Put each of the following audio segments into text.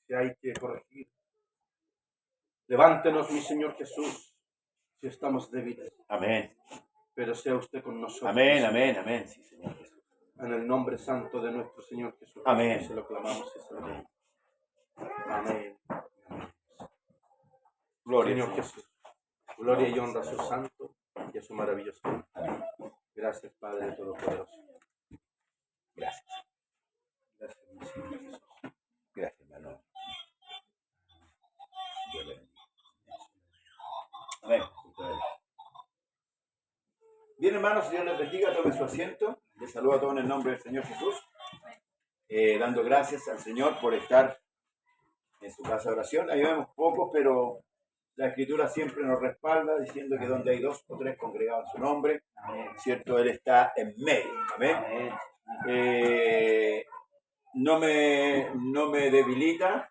si hay que corregir. Levántenos, mi Señor Jesús, si estamos débiles. Amén. Pero sea usted con nosotros. Amén, amén, amén. Sí, Señor Jesús. En el nombre santo de nuestro Señor Jesús. Amén. Se lo clamamos y se lo amén. Amén. Gloria Señor al Jesús. Gloria y honra a su santo y a su maravilloso nombre. Gracias, Padre Todopoderoso. Gracias. Gracias, mi Señor Jesús. Gracias, hermano. Dios le bendiga. Amén. Bien, hermanos, Dios les bendiga, tomen su asiento. Les saludo a todos en el nombre del Señor Jesús. Dando gracias al Señor por estar en su casa de oración. Ahí vemos pocos, pero la Escritura siempre nos respalda diciendo que donde hay 2 o 3 congregados en su nombre, ¿cierto? Él está en medio. Amén. No me debilita,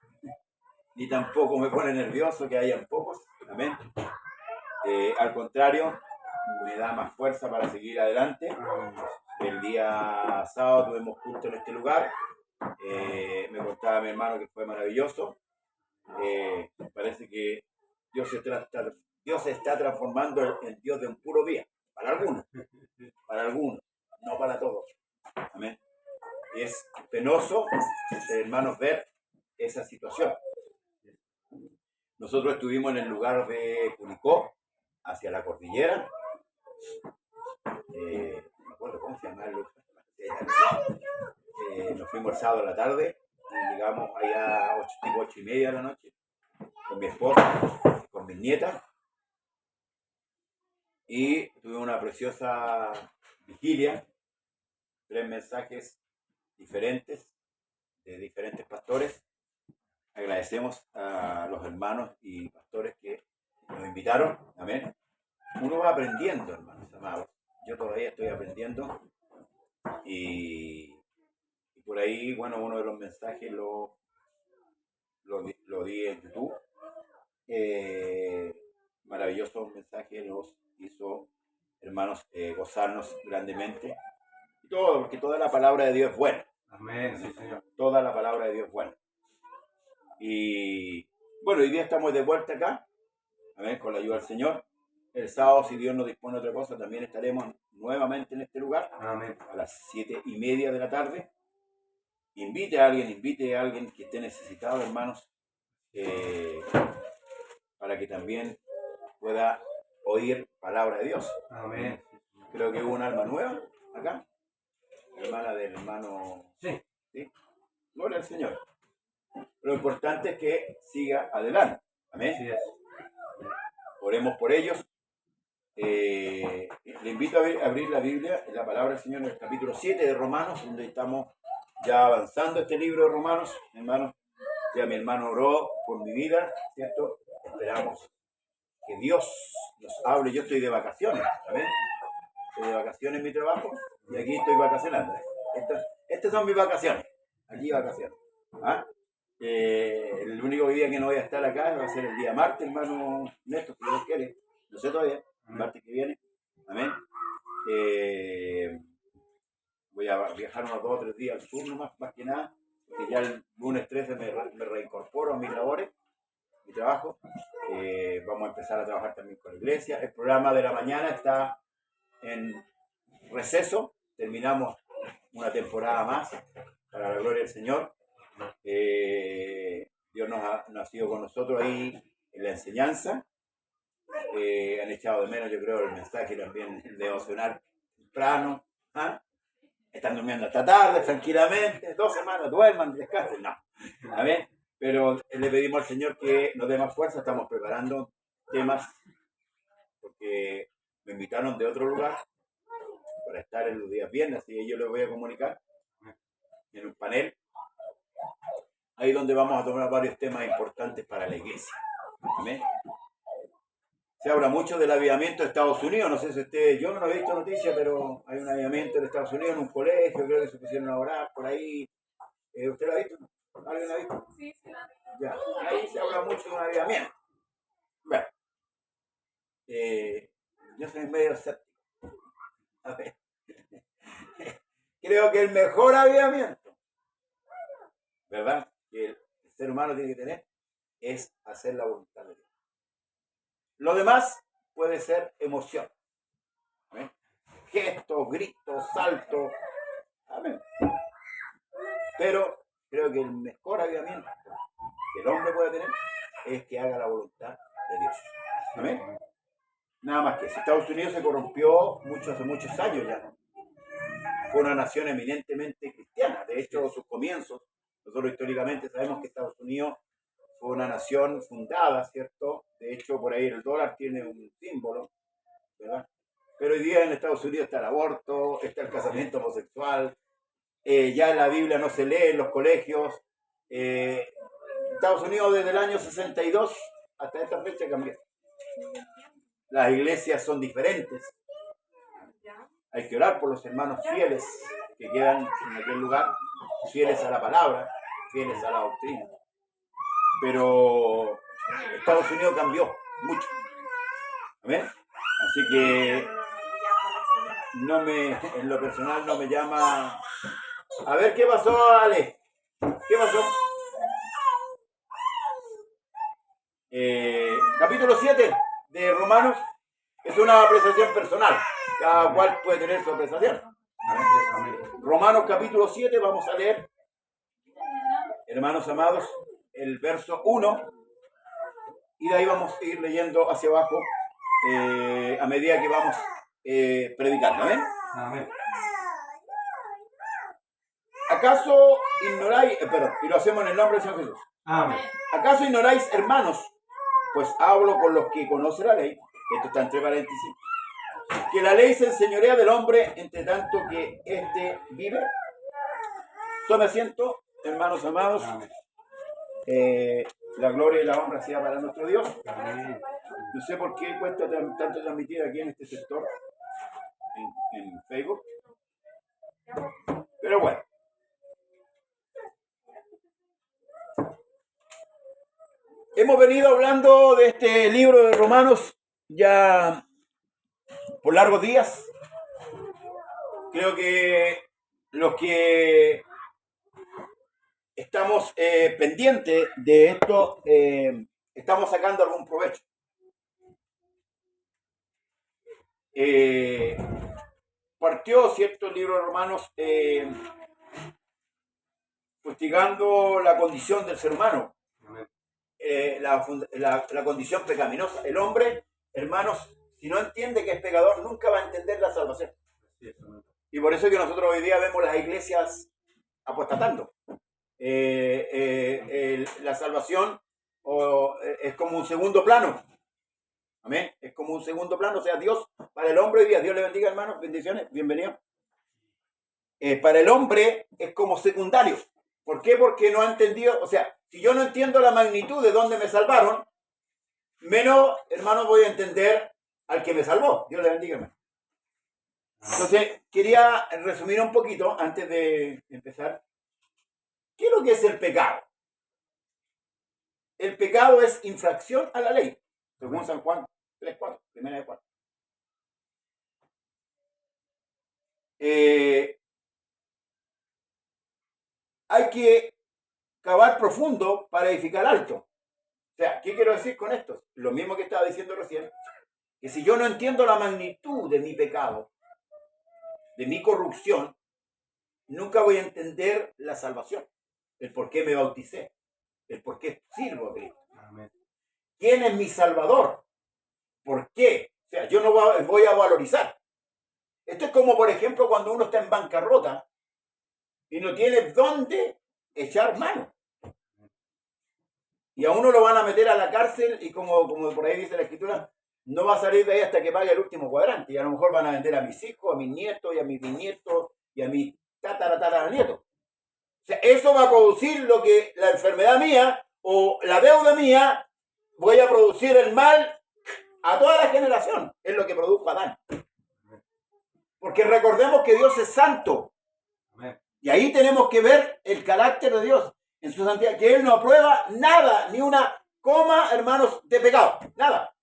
ni tampoco me pone nervioso que hayan pocos. Amén. Al contrario, me da más fuerza para seguir adelante. El día sábado tuvimos culto en este lugar. Me contaba mi hermano que fue maravilloso. Parece que Dios se está transformando en Dios de un puro día. Para algunos, no para todos. Amén. Es penoso, hermanos, ver esa situación. Nosotros estuvimos en el lugar de Curicó, hacia la cordillera. No me acuerdo cómo se llama el lugar. Nos fuimos el sábado a la tarde y llegamos allá a 8:30 de la noche con mi esposa, con mis nietas, y tuvimos una preciosa vigilia, 3 mensajes diferentes de diferentes pastores. Agradecemos a los hermanos y pastores que nos invitaron. Amén. Uno va aprendiendo, hermanos amados. Yo todavía estoy aprendiendo y por ahí, bueno, uno de los mensajes lo di en YouTube. Maravilloso mensaje nos hizo, hermanos, gozarnos grandemente. Y todo, porque toda la palabra de Dios es buena. Amén, sí, Señor. Toda la palabra de Dios es buena. Y bueno, hoy día estamos de vuelta acá, amén, con la ayuda del Señor. El sábado, si Dios nos dispone otra cosa, también estaremos nuevamente en este lugar. Amén. A las 7:30 de la tarde. Invite a alguien que esté necesitado, hermanos, para que también pueda oír palabra de Dios. Amén. Creo que hubo un alma nueva acá, hermana del hermano. Sí. ¿Sí? Gloria al Señor. Lo importante es que siga adelante. Amén. Así es. Oremos por ellos. Le invito a abrir la Biblia, la palabra del Señor en el capítulo 7 de Romanos, donde estamos ya avanzando este libro de Romanos. Hermanos, ya mi hermano oró por mi vida, ¿cierto? Esperamos que Dios nos hable. Yo estoy de vacaciones, ¿sabes? Estoy de vacaciones en mi trabajo y aquí estoy vacacionando. Estas son mis vacaciones. Aquí vacaciones. ¿Ah? El único día que no voy a estar acá va a ser el día martes, hermano Néstor, si Dios quiere. No sé todavía, el martes que viene. Amén. Voy a viajar unos 2 o 3 días al sur más que nada, porque ya el lunes 13 me reincorporo a mis labores, mi trabajo. Vamos a empezar a trabajar también con la iglesia. El programa de la mañana está en receso. Terminamos una temporada más para la gloria del Señor. Dios nos ha sido con nosotros ahí en la enseñanza. Han echado de menos, yo creo, el mensaje también, el devocional temprano. ¿Ah? Están durmiendo hasta tarde, tranquilamente, 2 semanas, duerman, descansen. No. A ver, pero le pedimos al Señor que nos dé más fuerza. Estamos preparando temas porque me invitaron de otro lugar para estar en los días viernes, así que yo les voy a comunicar en un panel, ahí donde vamos a tomar varios temas importantes para la iglesia. Amén. Se habla mucho del avivamiento de Estados Unidos, no sé si usted, yo no he visto noticias, pero hay un avivamiento de Estados Unidos en un colegio, creo que se pusieron a orar por ahí. ¿Usted lo ha visto? ¿Alguien lo ha visto? Sí, sí. Ya, ahí se habla mucho de un avivamiento. Bueno, yo soy medio escéptico. A ver. Creo que el mejor avivamiento, ¿verdad? Que el ser humano tiene que tener es hacer la voluntad de Dios. Lo demás puede ser emoción. Amén. Gestos, gritos, saltos. Amén. Pero creo que el mejor avivamiento que el hombre puede tener es que haga la voluntad de Dios. Amén. Nada más que eso. Estados Unidos se corrompió hace muchos años ya. Fue una nación eminentemente cristiana. De hecho, sus comienzos, nosotros históricamente sabemos que Estados Unidos fue una nación fundada, ¿cierto? De hecho, por ahí el dólar tiene un símbolo, ¿verdad? Pero hoy día en Estados Unidos está el aborto, está el casamiento homosexual, ya en la Biblia no se lee en los colegios. Estados Unidos desde el año 62 hasta esta fecha cambió. Las iglesias son diferentes. Hay que orar por los hermanos fieles que quedan en aquel lugar, fieles a la palabra, fieles a la doctrina. Pero Estados Unidos cambió mucho. ¿Amén? Así que en lo personal no me llama. A ver, ¿qué pasó, Ale? ¿Qué pasó? Capítulo 7 de Romanos es una apreciación personal. Cada cual puede tener su apreciación. Romanos capítulo 7, vamos a leer, hermanos amados, el verso 1, y de ahí vamos a ir leyendo hacia abajo a medida que vamos predicando. ¿Amén? Amén. ¿Acaso ignoráis, y lo hacemos en el nombre del Señor Jesús? Amén. ¿Acaso ignoráis, hermanos? Pues hablo con los que conocen la ley, esto está entre paréntesis, que la ley se enseñorea del hombre entre tanto que éste vive. Tome asiento, hermanos amados. La gloria y la honra sea para nuestro Dios. Amén. No sé por qué cuesta tanto transmitir aquí en este sector, en Facebook. Pero bueno. Hemos venido hablando de este libro de Romanos ya por largos días. Creo que los que estamos pendientes de esto, estamos sacando algún provecho. Partió, ¿cierto?, el libro de Romanos fustigando la condición del ser humano, la condición pecaminosa. El hombre, hermanos, si no entiende que es pecador, nunca va a entender la salvación. Y por eso es que nosotros hoy día vemos las iglesias apostatando. La salvación es como un segundo plano. Amén. Es como un segundo plano. O sea, Dios, para el hombre hoy día, Dios le bendiga, hermanos, bendiciones, bienvenidos. Para el hombre es como secundario. ¿Por qué? Porque no ha entendido, o sea, si yo no entiendo la magnitud de dónde me salvaron, menos, hermanos, voy a entender al que me salvó. Dios le bendiga, hermano. Entonces, quería resumir un poquito, antes de empezar, ¿qué es lo que es el pecado? El pecado es infracción a la ley, según San Juan 3:4, primera de 4. Hay que cavar profundo para edificar alto. O sea, ¿qué quiero decir con esto? Lo mismo que estaba diciendo recién, que si yo no entiendo la magnitud de mi pecado, de mi corrupción, nunca voy a entender la salvación, el por qué me bauticé, el por qué sirvo a Cristo. Amén. ¿Quién es mi Salvador? ¿Por qué? O sea, yo no voy a valorizar. Esto es como, por ejemplo, cuando uno está en bancarrota y no tiene dónde echar mano. Y a uno lo van a meter a la cárcel y como por ahí dice la Escritura, no va a salir de ahí hasta que pague el último cuadrante. Y a lo mejor van a vender a mis hijos, a mis nietos y a mis bisnietos y a mis tataranietos. O sea, eso va a producir lo que la enfermedad mía o la deuda mía, voy a producir el mal a toda la generación. Es lo que produjo Adán. Porque recordemos que Dios es santo. Y ahí tenemos que ver el carácter de Dios en su santidad, que Él no aprueba nada, ni una coma, hermanos, de pecado. Nada.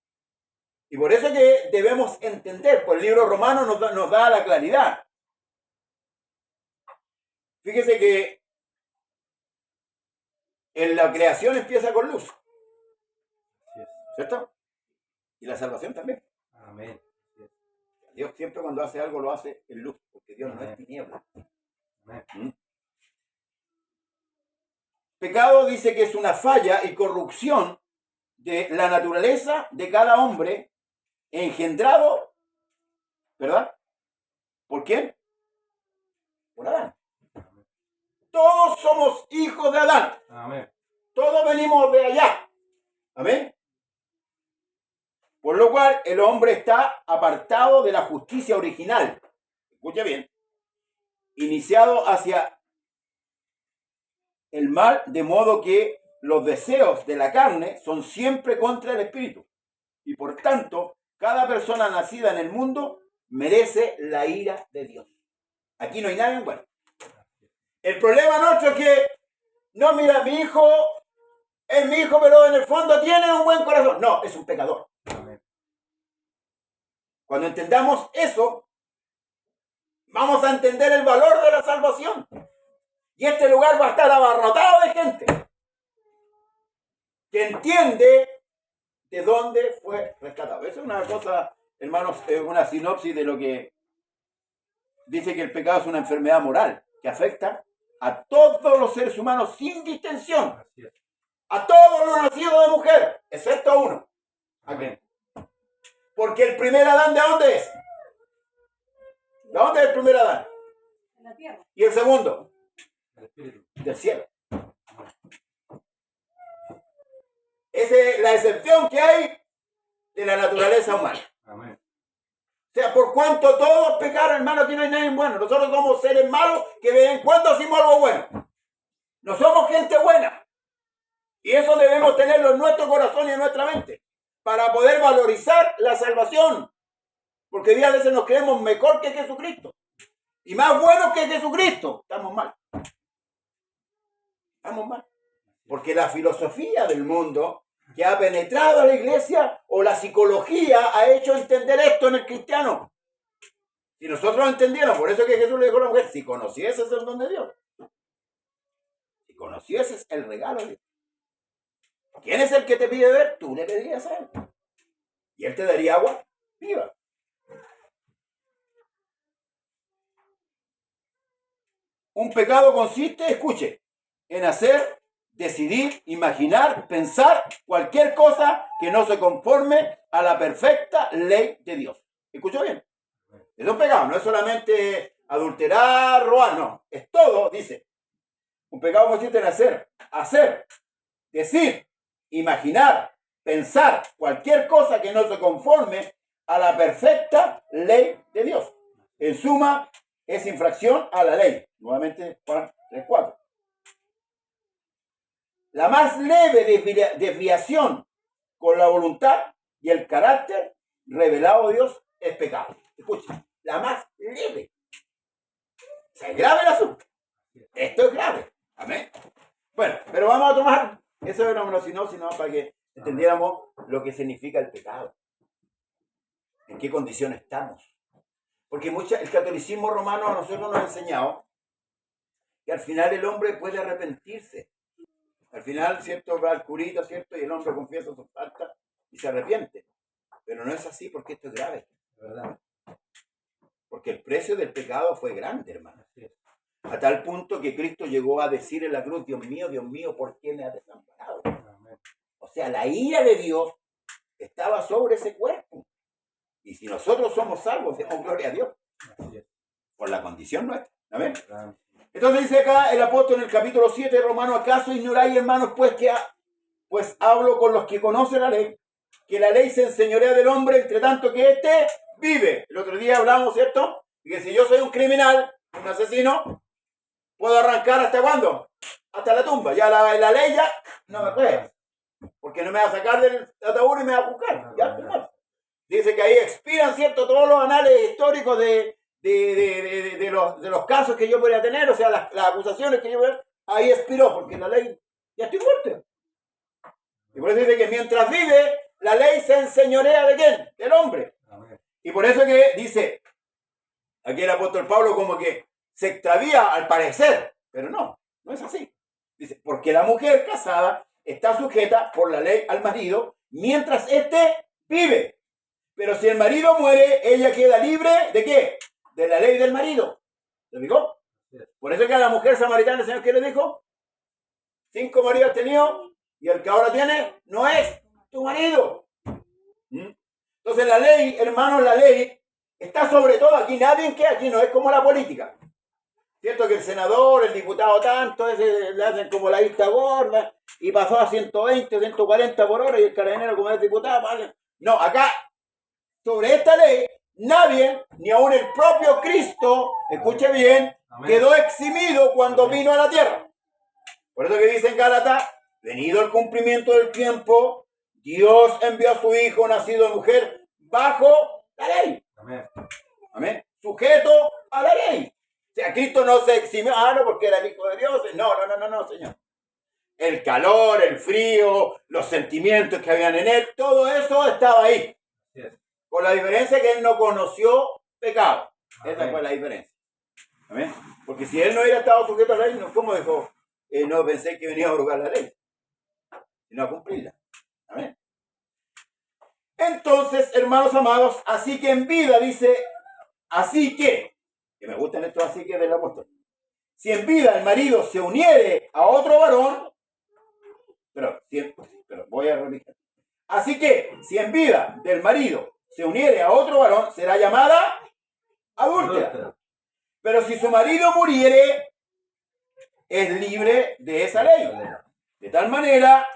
Y por eso es que debemos entender, pues el libro romano nos da la claridad. Fíjese que En la creación empieza con luz, Así es. ¿cierto? Y la salvación también. Amén. Así es. Dios siempre cuando hace algo lo hace en luz, porque Dios no es Amén. tiniebla. Amén. ¿Mm? Pecado dice que es una falla y corrupción de la naturaleza de cada hombre engendrado, ¿verdad? ¿Por quién? Por Adán. Todos somos hijos de Adán. Amén. Todos venimos de allá. Amén. Por lo cual el hombre está apartado de la justicia original. Escucha bien. Iniciado hacia el mal, de modo que los deseos de la carne son siempre contra el espíritu. Y por tanto, cada persona nacida en el mundo merece la ira de Dios. Aquí no hay nadie bueno. El problema nuestro es que, no, mira, mi hijo es mi hijo, pero en el fondo tiene un buen corazón. No, es un pecador. Amén. Cuando entendamos eso, vamos a entender el valor de la salvación. Y este lugar va a estar abarrotado de gente que entiende de dónde fue rescatado. Eso es una cosa, hermanos, es una sinopsis de lo que dice que el pecado es una enfermedad moral que afecta a todos los seres humanos sin distinción. Así es. A todos los nacidos de mujer, excepto uno. Amén. Porque el primer Adán, ¿de dónde es? ¿De dónde es el primer Adán? En la tierra. ¿Y el segundo? El Espíritu. Del cielo. Esa es la excepción que hay de la naturaleza humana. Amén. O sea, por cuanto todos pecaron, hermano, aquí no hay nadie bueno. Nosotros somos seres malos que de vez en cuando hacemos algo bueno. No somos gente buena. Y eso debemos tenerlo en nuestro corazón y en nuestra mente para poder valorizar la salvación. Porque a veces nos creemos mejor que Jesucristo y más buenos que Jesucristo. Estamos mal. Estamos mal. Porque la filosofía del mundo que ha penetrado a la iglesia o la psicología ha hecho entender esto en el cristiano. Si nosotros lo entendiéramos, por eso que Jesús le dijo a la mujer, si conocieses el don de Dios, si conocieses el regalo de Dios, ¿quién es el que te pide beber? Tú le pedirías a él. Y él te daría agua viva. Un pecado consiste, escuche, en hacer, decidir, imaginar, pensar cualquier cosa que no se conforme a la perfecta ley de Dios. ¿Escuchó bien? Es un pecado, no es solamente adulterar, robar, no. Es todo, dice. Un pecado consiste en hacer, decir, imaginar, pensar cualquier cosa que no se conforme a la perfecta ley de Dios. En suma, es infracción a la ley. Nuevamente, Juan 3:4. La más leve desviación con la voluntad y el carácter revelado a Dios es pecado. Escucha, la más leve. O sea, es grave el asunto. Esto es grave. Amén. Bueno, pero vamos a tomar, eso era una sinopsis, ¿no? Para que entendiéramos lo que significa el pecado. En qué condición estamos. Porque el catolicismo romano a nosotros nos ha enseñado que al final el hombre puede arrepentirse. Al final, ¿cierto? Va al curita, ¿cierto? Y el hombre confiesa sus faltas y se arrepiente. Pero no es así porque esto es grave. ¿Verdad? Porque el precio del pecado fue grande, hermano. Así es. A tal punto que Cristo llegó a decir en la cruz, Dios mío, ¿por qué me has desamparado? Amén. O sea, la ira de Dios estaba sobre ese cuerpo. Y si nosotros somos salvos, demos gloria a Dios. Así es. Por la condición nuestra. ¿Amén? ¿Verdad? Entonces dice acá el apóstol en el capítulo 7 de Romanos, ¿acaso ignoráis, hermanos, pues hablo con los que conocen la ley, que la ley se enseñorea del hombre, entre tanto que éste vive? El otro día hablamos, ¿cierto? Y que si yo soy un criminal, un asesino, ¿puedo arrancar hasta cuándo? Hasta la tumba. Ya la ley ya no me puede. Porque no me va a sacar del ataúd y me va a buscar. Ya estoy muerto. Dice que ahí expiran, ¿cierto?, todos los anales históricos de los casos que yo podría tener, o sea, las acusaciones que yo podría, ahí expiró, porque la ley, ya estoy muerto. Y por eso dice que mientras vive, la ley se enseñorea ¿de quién? Del hombre. Amén. Y por eso que dice, aquí el apóstol Pablo como que se extravía al parecer, pero no es así. Dice, porque la mujer casada está sujeta por la ley al marido mientras éste vive. Pero si el marido muere, ella queda libre ¿de qué? De la ley del marido. ¿Se fijó? Por eso que a la mujer samaritana, el Señor, ¿qué le dijo? 5 maridos has tenido y el que ahora tiene no es tu marido. Entonces la ley, hermanos, la ley está sobre todo aquí. Nadie que aquí no es como la política. Cierto que el senador, el diputado tanto, ese le hacen como la vista gorda y pasó a 120, 140 por hora y el carabinero como es diputado. Vale. No, acá, sobre esta ley, nadie, ni aun el propio Cristo, escuche bien, quedó eximido cuando vino a la tierra. Por eso que dice en Gálatas, venido el cumplimiento del tiempo, Dios envió a su Hijo nacido de mujer bajo la ley. Amén. Amén. Sujeto a la ley. O sea, Cristo no se eximió, no, porque era el Hijo de Dios. No, Señor. El calor, el frío, los sentimientos que habían en él, todo eso estaba ahí. Yes. Con la diferencia que él no conoció pecado. Amén. Esa fue la diferencia. Amén. Porque si él no hubiera estado sujeto a la ley, ¿cómo dijo? No pensé que venía a abrogar la ley, sino a cumplirla. Amén. Entonces, hermanos amados, así que en vida dice, así que me gustan estos así que del apóstol. Si en vida el marido se uniere a otro varón, pero voy a repetir. Así que, si en vida del marido se uniere a otro varón, será llamada adúltera. Pero si su marido muriere, es libre de esa ley. De tal manera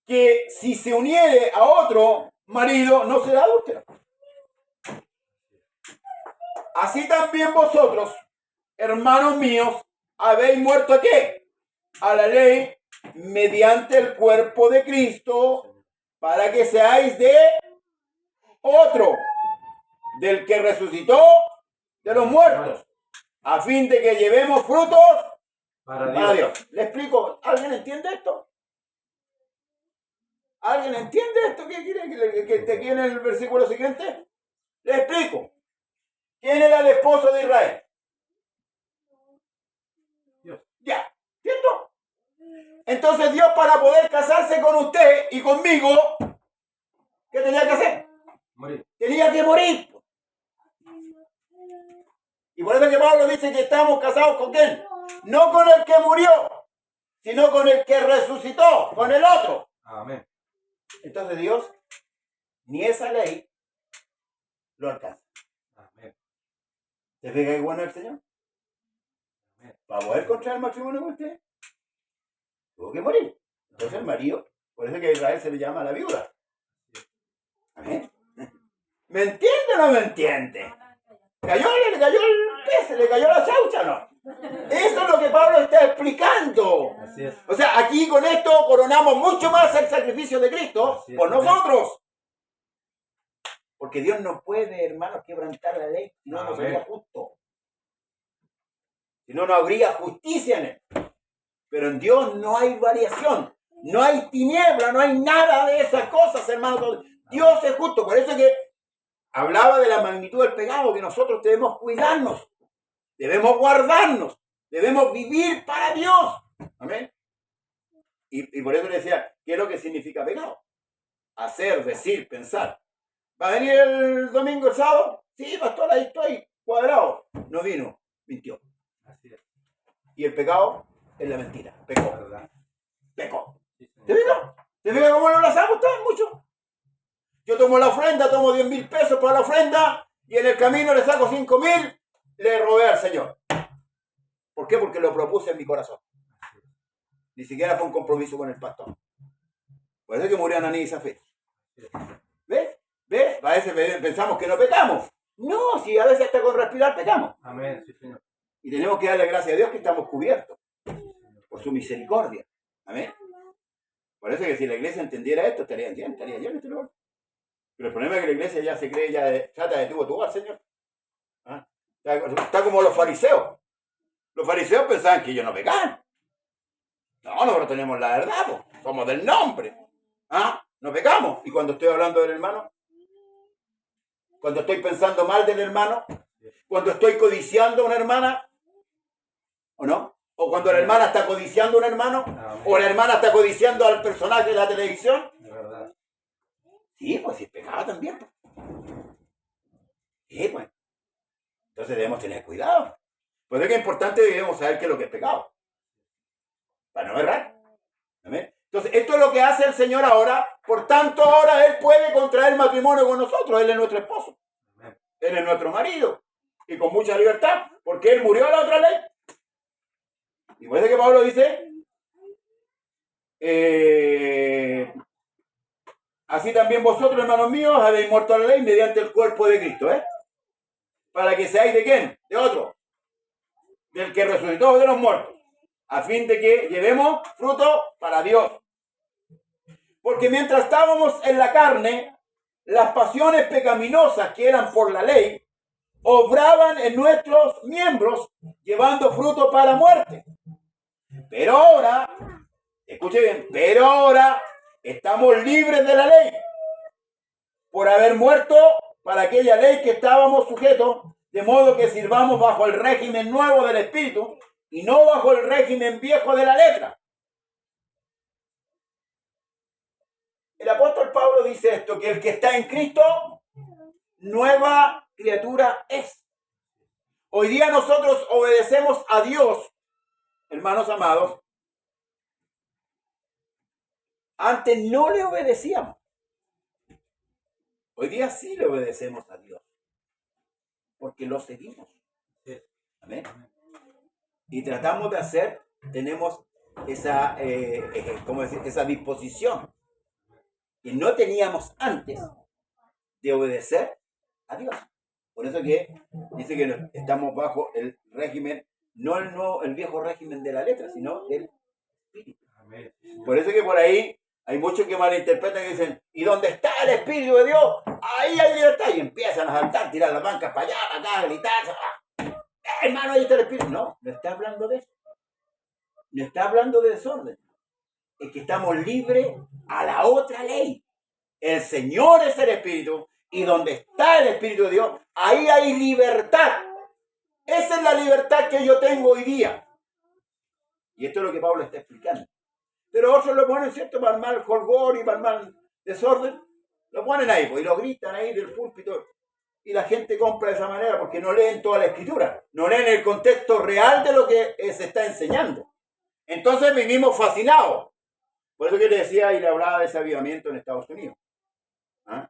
que si se uniere a otro marido, no será adúltera. Así también vosotros, hermanos míos, habéis muerto ¿a qué? A la ley mediante el cuerpo de Cristo, para que seáis de otro, del que resucitó de los muertos, a fin de que llevemos frutos para Dios. ¿Le explico? ¿Alguien entiende esto? ¿Alguien entiende esto? ¿Qué quiere que te quiere en el versículo siguiente? Le explico. ¿Quién era el esposo de Israel? Dios. Ya, ¿cierto? Entonces Dios, para poder casarse con usted y conmigo, ¿qué tenía que hacer? Morir. Tenía que morir. Y por eso que Pablo dice que estamos casados con quién. No con el que murió, sino con el que resucitó, con el otro. Amén. Entonces Dios, ni esa ley lo alcanza. Amén. ¿Se fija que bueno el Señor? Amén. Para poder contraer el matrimonio con usted, tuvo que morir. Entonces el marido, por eso que a Israel se le llama la viuda. Amén. ¿Me entiende o no me entiende? ¿Le cayó el pez? ¿Le cayó la chaucha o no? Eso es lo que Pablo está explicando. Así es. O sea, aquí con esto coronamos mucho más el sacrificio de Cristo por nosotros. Porque Dios no puede, hermanos, quebrantar la ley, si no, no sería justo. Si no, no habría justicia en él. Pero en Dios no hay variación, no hay tiniebla, no hay nada de esas cosas, hermanos. Dios es justo. Por eso es que hablaba de la magnitud del pecado, que nosotros debemos cuidarnos, debemos guardarnos, debemos vivir para Dios. Amén. Y por eso le decía, ¿qué es lo que significa pecado? Hacer, decir, pensar. ¿Va a venir el domingo, el sábado? Sí, pastor, ahí estoy, cuadrado. No vino, mintió. Así es. Y el pecado es la mentira. Pecó. ¿Verdad? Pecó. Sí, señor. ¿Te fijas? ¿Te fijas cómo lo hacemos todos mucho? Yo tomo la ofrenda, tomo 10.000 pesos para la ofrenda y en el camino le saco 5.000, le robé al Señor. ¿Por qué? Porque lo propuse en mi corazón. Ni siquiera fue un compromiso con el pastor. Por eso es que murió Ananí y Zafira. ¿Ves? ¿Ves? A veces pensamos que no pecamos. No, si a veces hasta con respirar pecamos. Amén, sí, Señor. Y tenemos que darle gracias a Dios que estamos cubiertos por su misericordia. Amén. Por eso es que si la iglesia entendiera esto, estaría bien en este lugar. Pero el problema es que la iglesia ya se cree, ya trata de tú al Señor. ¿Ah? Está como los fariseos. Los fariseos pensaban que ellos no pecaban. No, nosotros tenemos la verdad, pues. Somos del nombre. ¿Ah? No pecamos. Y cuando estoy hablando del hermano, cuando estoy pensando mal del hermano, cuando estoy codiciando a una hermana, ¿o no? O cuando la hermana está codiciando a un hermano, o la hermana está codiciando al personaje de la televisión. De verdad. Sí, pues sí, es pecado también. Pues. Sí, pues. Entonces debemos tener cuidado. Por eso que es importante, debemos saber qué es lo que es pecado. Para no errar. ¿Amén? Entonces, esto es lo que hace el Señor ahora. Por tanto, ahora Él puede contraer matrimonio con nosotros. Él es nuestro esposo. Él es nuestro marido. Y con mucha libertad. Porque Él murió a la otra ley. Y por eso que Pablo dice, así también vosotros, hermanos míos, habéis muerto a la ley mediante el cuerpo de Cristo, para que seáis de quién, de otro, del que resucitó de los muertos, a fin de que llevemos fruto para Dios. Porque mientras estábamos en la carne, las pasiones pecaminosas que eran por la ley, obraban en nuestros miembros, llevando fruto para muerte. Pero ahora, escuche bien, pero ahora estamos libres de la ley, por haber muerto para aquella ley que estábamos sujetos, de modo que sirvamos bajo el régimen nuevo del Espíritu y no bajo el régimen viejo de la letra. El apóstol Pablo dice esto, que el que está en Cristo, nueva criatura es. Hoy día nosotros obedecemos a Dios, hermanos amados. Antes no le obedecíamos. Hoy día sí le obedecemos a Dios. Porque lo seguimos. Amén. Y tratamos de hacer, tenemos esa, ¿cómo decir? Esa disposición que no teníamos antes de obedecer a Dios. Por eso que dice que estamos bajo el régimen, no el viejo régimen de la letra, sino del Espíritu. Amén. Por eso que por ahí hay muchos que malinterpretan y dicen, ¿y dónde está el Espíritu de Dios? Ahí hay libertad. Y empiezan a saltar, tirar las bancas para allá, para acá, gritar. Hermano, ahí está el Espíritu. No está hablando de eso. No está hablando de desorden. Es que estamos libres a la otra ley. El Señor es el Espíritu. Y donde está el Espíritu de Dios, ahí hay libertad. Esa es la libertad que yo tengo hoy día. Y esto es lo que Pablo está explicando. Pero otros lo ponen, ¿cierto? Para el mal jolgorio y para el mal desorden. Lo ponen ahí, pues, y lo gritan ahí del púlpito. Y la gente compra de esa manera porque no leen toda la Escritura. No leen el contexto real de lo que se está enseñando. Entonces vivimos fascinados. Por eso que le decía y le hablaba de ese avivamiento en Estados Unidos. ¿Ah?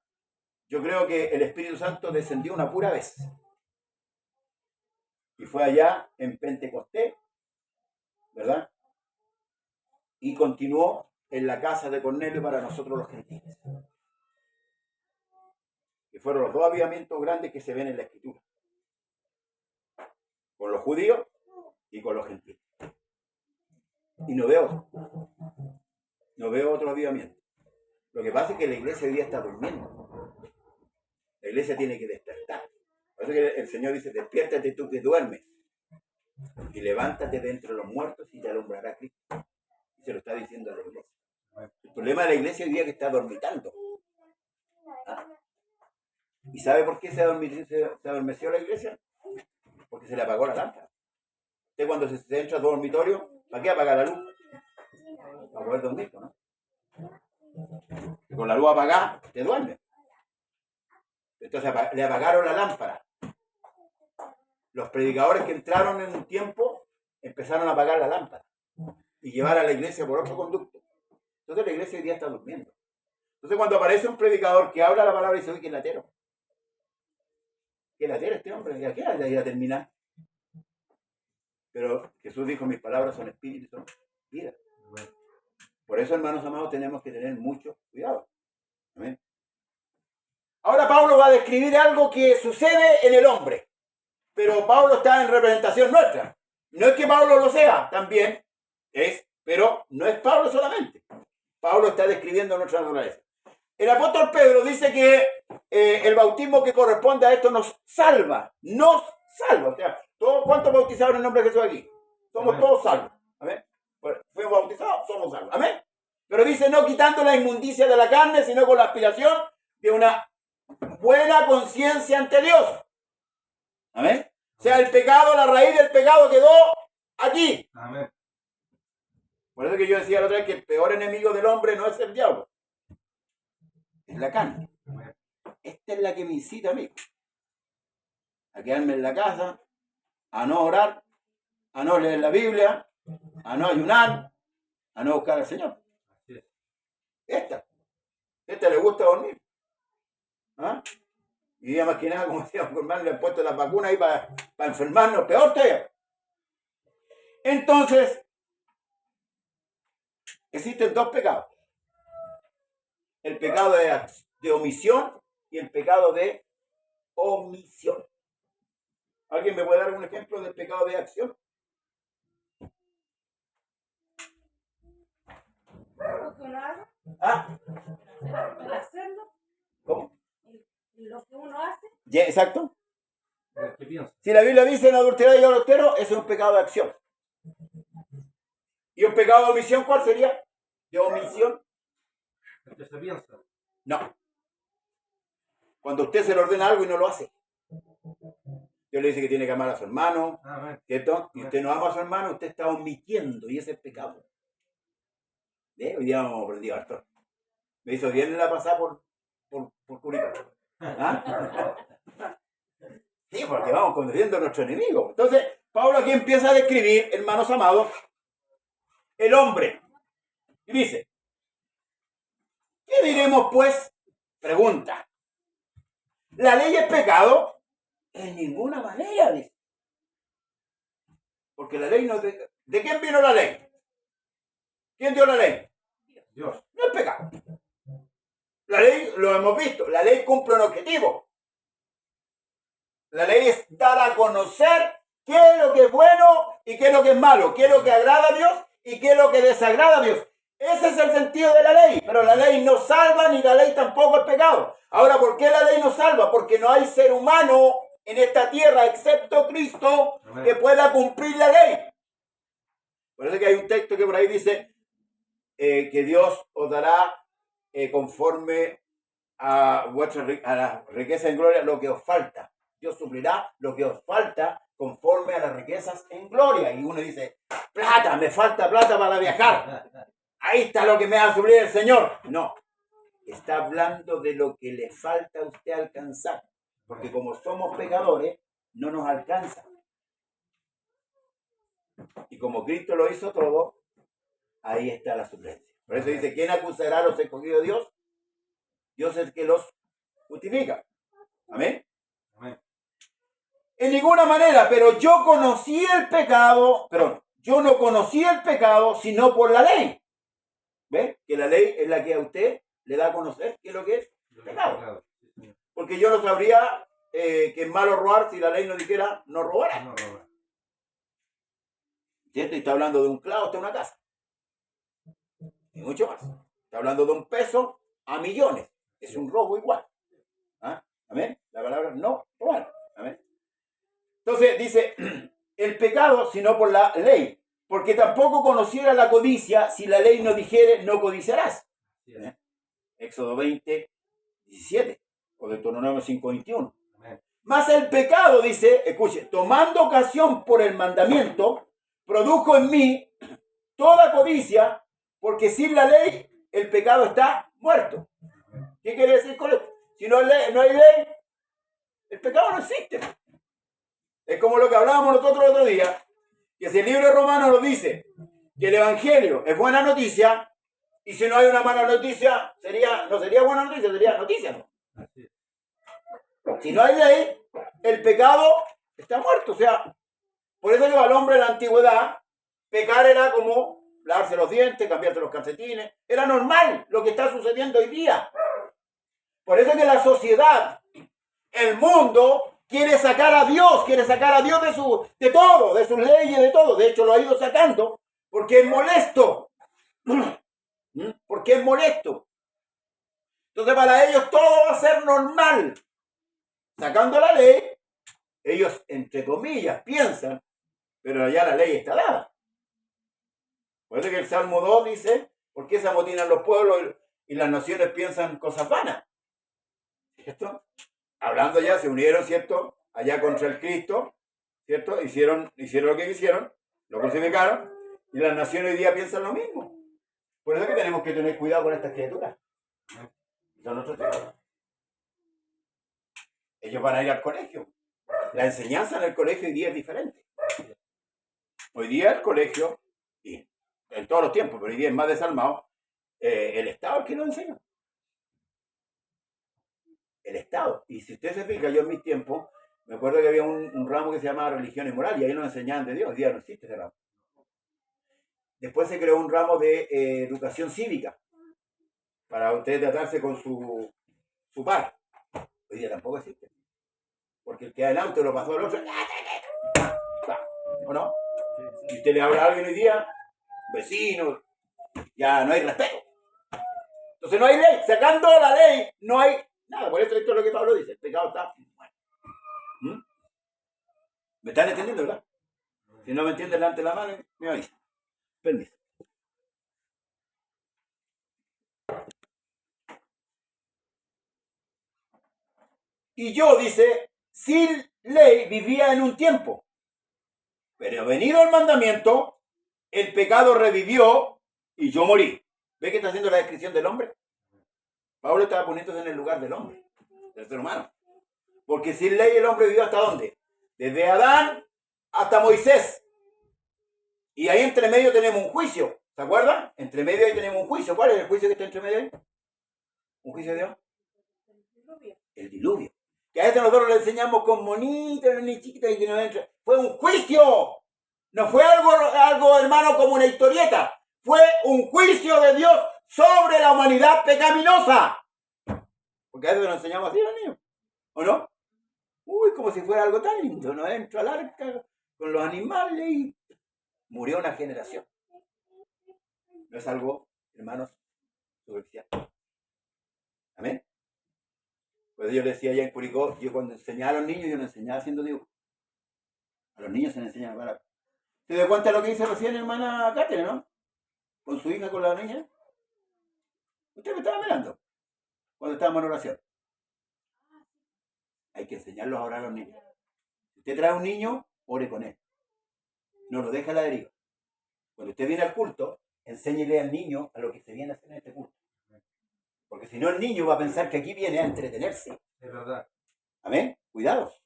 Yo creo que el Espíritu Santo descendió una pura vez. Y fue allá en Pentecostés, ¿verdad? Y continuó en la casa de Cornelio para nosotros los gentiles. Que fueron los dos avivamientos grandes que se ven en la Escritura. Con los judíos y con los gentiles. Y no veo otro avivamiento. Lo que pasa es que la iglesia hoy día está durmiendo. La iglesia tiene que despertar. Por eso que el Señor dice, despiértate tú que duermes. Y levántate de entre los muertos y te alumbrará Cristo. Y se lo está diciendo a la iglesia. El problema de la iglesia hoy día es que está dormitando. ¿Ah? ¿Y sabe por qué se adormeció la iglesia? Porque se le apagó la lámpara. Usted cuando se entra a su dormitorio, ¿para qué apagar la luz? Para poder dormir, ¿no? Y con la luz apagada, te duerme. Entonces le apagaron la lámpara. Los predicadores que entraron en un tiempo empezaron a apagar la lámpara y llevar a la iglesia por otro conducto. Entonces la iglesia hoy día está durmiendo. Entonces cuando aparece un predicador que habla la palabra y dice, uy, qué latero. Qué latero este hombre, ¿y a qué hora irá a terminar? Pero Jesús dijo, mis palabras son espíritu y son vida. Por eso, hermanos amados, tenemos que tener mucho cuidado. ¿Amén? Ahora Pablo va a describir algo que sucede en el hombre. Pero Pablo está en representación nuestra. No es que Pablo lo sea, también es, pero no es Pablo solamente. Pablo está describiendo nuestra naturaleza. El apóstol Pedro dice que el bautismo que corresponde a esto nos salva. Nos salva. O sea, ¿cuántos bautizados en el nombre de Jesús aquí? Somos todos salvos. ¿Amén? Bueno, fuimos bautizados, somos salvos. ¿Amén? Pero dice no quitando la inmundicia de la carne, sino con la aspiración de una buena conciencia ante Dios. ¿Amén? O sea, el pecado, la raíz del pecado quedó aquí. Amén. Por eso que yo decía la otra vez que el peor enemigo del hombre no es el diablo, es la carne. Amén. Esta es la que me incita a mí a quedarme en la casa, a no orar, a no leer la Biblia, a no ayunar, a no buscar al Señor. Así es. Esta le gusta dormir. ¿Ah? Y ya más que nada, como decíamos, hermano, le han puesto las vacunas ahí para enfermarnos, peor todavía. Entonces, existen dos pecados. El pecado de omisión y el pecado de omisión. ¿Alguien me puede dar un ejemplo del pecado de acción? Lo que uno hace, ¿Ah? el hacerlo, ¿Cómo? lo que uno hace, Ya, exacto. ¿Qué piensas? Si la Biblia dice en adulterio y adultero, eso es un pecado de acción. ¿Y un pecado de omisión cuál sería? ¿De omisión? ¿Qué se piensa? No. Cuando usted se le ordena algo y no lo hace. Dios le dice que tiene que amar a su hermano, Amén. ¿cierto? Y usted no ama a su hermano, usted está omitiendo y ese es pecado. ¿Ve? Hoy día hemos aprendido harto. Me hizo bien la pasada por Curicó. ¿Ah? Sí, porque vamos conociendo a nuestro enemigo. Entonces, Pablo aquí empieza a describir, hermanos amados, el hombre. Y dice, ¿qué diremos pues? Pregunta. ¿La ley es pecado? En ninguna manera, dice. Porque la ley no... ¿De quién vino la ley? ¿Quién dio la ley? Dios. No es pecado. La ley, lo hemos visto, la ley cumple un objetivo. La ley es dar a conocer qué es lo que es bueno y qué es lo que es malo, qué es lo que agrada a Dios y qué es lo que desagrada a Dios. Ese es el sentido de la ley, pero la ley no salva ni la ley tampoco es pecado. Ahora, ¿por qué la ley no salva? Porque no hay ser humano en esta tierra, excepto Cristo, Amén. que pueda cumplir la ley. Por eso que hay un texto que por ahí dice que Dios os dará conforme a la riqueza en gloria lo que os falta. Dios suplirá lo que os falta conforme a las riquezas en gloria. Y uno dice, plata, me falta plata para viajar. Ahí está lo que me va a suplir el Señor. No, está hablando de lo que le falta a usted alcanzar. Porque como somos pecadores, no nos alcanza. Y como Cristo lo hizo todo, ahí está la suplencia. Por eso dice, ¿quién acusará a los escogidos de Dios? Dios es el que los justifica. Amén. Amén. En ninguna manera, pero yo conocí el pecado, yo no conocí el pecado sino por la ley. ¿Ve? Que la ley es la que a usted le da a conocer qué es lo que es pecado. Porque yo no sabría que es malo robar si la ley no dijera no robarás. No roba. ¿Cierto? Y está hablando de un clavo hasta una casa. Y mucho más. Está hablando de un peso a millones. Es un robo igual. ¿Ah? ¿Amén? La palabra no robar. ¿Amén? Entonces dice, el pecado sino por la ley. Porque tampoco conociera la codicia si la ley no dijere no codiciarás. ¿Eh? Éxodo 20, 17. O Deuteronomio 5, 21. Amén. Mas el pecado, dice, escuche, tomando ocasión por el mandamiento, produjo en mí toda codicia, porque sin la ley el pecado está muerto. ¿Qué quiere decir con esto? Si no hay ley, el pecado no existe. Es como lo que hablábamos nosotros el otro día, que si el libro de Romanos nos dice que el Evangelio es buena noticia, y si no hay una mala noticia, no sería buena noticia, sería noticia, ¿no? Así es. Si no hay ley, el pecado está muerto. O sea, por eso que al hombre en la antigüedad, pecar era como lavarse los dientes, cambiarse los calcetines. Era normal lo que está sucediendo hoy día. Por eso que la sociedad, el mundo, quiere sacar a Dios de todo, de sus leyes, de todo. De hecho, lo ha ido sacando porque es molesto. Porque es molesto. Entonces, para ellos todo va a ser normal. Sacando la ley, ellos, entre comillas, piensan, pero ya la ley está dada. Por eso que el Salmo 2 dice, ¿por qué se amotinan los pueblos y las naciones piensan cosas vanas? ¿Cierto? Hablando ya, se unieron, ¿cierto? Allá contra el Cristo, ¿cierto? Hicieron lo que quisieron, Lo crucificaron y las naciones hoy día piensan lo mismo. Por eso es que tenemos que tener cuidado con estas criaturas. Son nuestros hijos. Ellos van a ir al colegio. La enseñanza en el colegio hoy día es diferente. Hoy día el colegio, y en todos los tiempos, pero hoy día es más desalmado, el Estado es el que nos enseña. El Estado. Y si usted se fija, yo en mis tiempos, me acuerdo que había un ramo que se llamaba religión y moral, y ahí nos enseñaban de Dios. Hoy día no existe ese ramo. Después se creó un ramo de educación cívica, para usted tratarse con su par. Hoy día tampoco existe. Porque el que adelante lo pasó al otro. ¿O no? Y usted le habla a alguien hoy día, vecino, ya no hay respeto. Entonces no hay ley. Sacando la ley, no hay nada. Por eso esto es lo que Pablo dice. El pecado está bueno. ¿Me están entendiendo, verdad? Si no me entienden delante de la mano, me avisa. Permiso. Y yo, dice, sin ley vivía en un tiempo. Pero venido el mandamiento, el pecado revivió y yo morí. ¿Ve que está haciendo la descripción del hombre? Pablo estaba poniéndose en el lugar del hombre, del ser humano. Porque sin ley el hombre vivió ¿hasta dónde? Desde Adán hasta Moisés. Y ahí entre medio tenemos un juicio. ¿Se acuerdan? Entre medio ahí tenemos un juicio. ¿Cuál es el juicio que está entre medio ahí? ¿Un juicio de Dios? El diluvio. Que a esto nosotros le enseñamos con monitos, ni chiquitos y que no entra. Fue un juicio. No fue algo, hermano, como una historieta. Fue un juicio de Dios sobre la humanidad pecaminosa. Porque a eso lo enseñamos así a los niños. ¿O no? Uy, como si fuera algo tan lindo. No entra al arca con los animales y murió una generación. No es algo, hermanos, superficial. Amén. Pues yo les decía allá en Curicó, yo cuando enseñaba a los niños, yo les enseñaba haciendo dibujos. A los niños se les enseña para. ¿Se da cuenta de lo que dice recién hermana Cáceres, no? Con su hija, con la niña. Usted me estaba mirando cuando estábamos en oración. Hay que enseñarlos a orar a los niños. Si usted trae a un niño, ore con él. No lo deje a la deriva. Cuando usted viene al culto, enséñele al niño a lo que se viene a hacer en este culto. Porque si no, el niño va a pensar que aquí viene a entretenerse. Es verdad. Amén. Cuidados.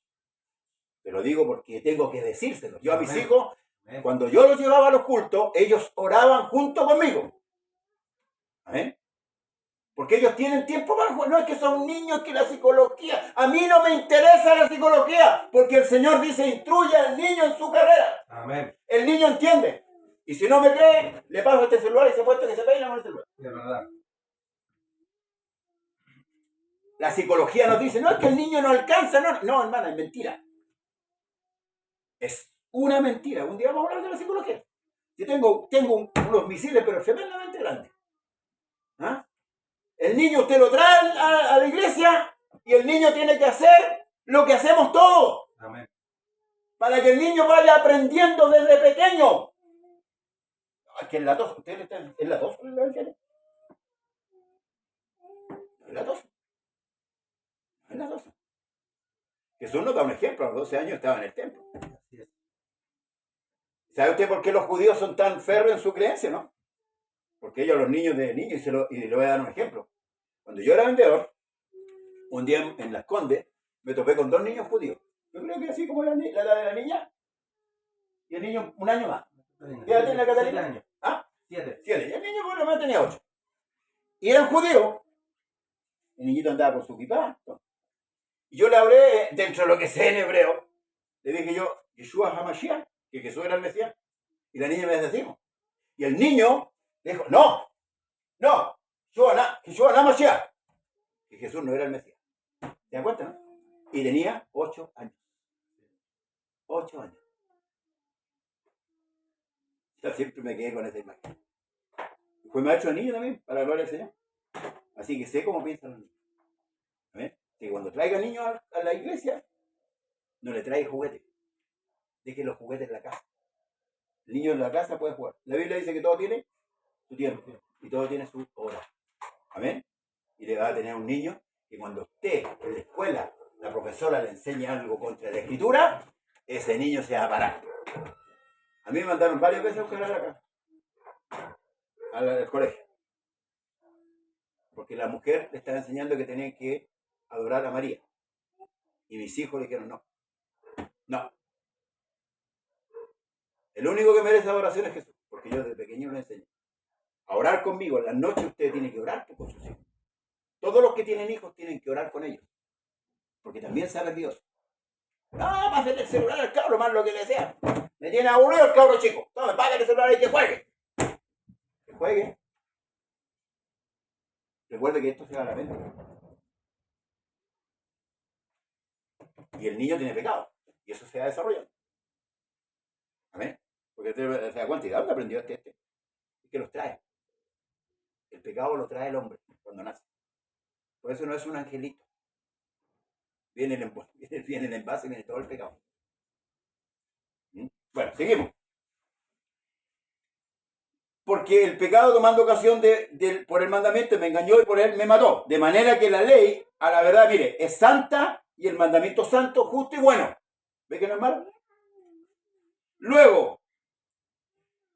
Te lo digo porque tengo que decírselo. Yo a mis Amén. hijos, cuando yo los llevaba a los cultos, ellos oraban junto conmigo. Amén. Porque ellos tienen tiempo para jugar. No es que son niños, que la psicología. A mí no me interesa la psicología. Porque el Señor dice, instruye al niño en su carrera. Amén. El niño entiende. Y si no me cree, le paso este celular y se puesto que se peina con el celular. Es verdad. La psicología nos dice, no, es que el niño no alcanza. No, hermana, es mentira. Es una mentira. Un día vamos a hablar de la psicología. Yo tengo unos misiles, pero tremendamente grandes. ¿Ah? El niño usted lo trae a la iglesia y el niño tiene que hacer lo que hacemos todos. Amén. Para que el niño vaya aprendiendo desde pequeño. Es que es la tos. ¿Usted está en la tos? Es la tos. Es la tos. Jesús nos da un ejemplo. A los 12 años estaba en el templo. ¿Sabe usted por qué los judíos son tan férreos en su creencia, no? Porque ellos, los niños de niños, y le voy a dar un ejemplo. Cuando yo era vendedor, un día en Las Condes, me topé con 2 niños judíos. Yo creo que así como la de la niña, y el niño un año más. ¿Qué edad tiene la Catalina? 7 años. ¿Ah? 7. 7. Y el niño por lo menos tenía 8. Y eran judíos. El niñito andaba con su kipá. Y yo le hablé, dentro de lo que sé en hebreo, le dije yo, Yeshua HaMashiach, que Jesús era el Mesías. Y la niña me decimos. Y el niño dijo, no, Yeshua HaMashiach. Que Jesús no era el Mesías. ¿Se dan cuenta, no? Y tenía 8 años. 8 años. Yo siempre me quedé con esa imagen. Fue maestro de niño también, para la gloria del Señor. Así que sé cómo piensan los niños. ¿Ven? Que cuando traiga niños a la iglesia, no le traiga juguetes. Deje los juguetes en la casa. El niño en la casa puede jugar. La Biblia dice que todo tiene su tiempo y todo tiene su hora. Amén. Y le va a tener un niño que cuando esté en la escuela, la profesora le enseñe algo contra la escritura, ese niño se va a parar. A mí me mandaron varias veces a buscar acá, al colegio. Porque la mujer le estaba enseñando que tenían que adorar a María. Y mis hijos le dijeron, no. No. El único que merece adoración es Jesús. Porque yo desde pequeño le enseño. A orar conmigo. En la noche usted tiene que orar con sus hijos. Todos los que tienen hijos tienen que orar con ellos. Porque también sabe Dios. No, pásenle el celular al cabro, más lo que le sea. Me tiene aburrido el cabro chico. Tome, págale el celular y que juegue. Que juegue. Recuerde que esto se va a la mente. Y el niño tiene pecado. Y eso se va desarrollando. Amén. Porque usted se da cuenta, ¿y de dónde aprendió este? Es que los trae. El pecado lo trae el hombre cuando nace. Por eso no es un angelito. Viene el envase, viene todo el pecado. Bueno, seguimos. Porque el pecado tomando ocasión por el mandamiento me engañó y por él me mató. De manera que la ley, a la verdad, mire, es santa y el mandamiento santo, justo y bueno. ¿Ve que no es malo? Luego,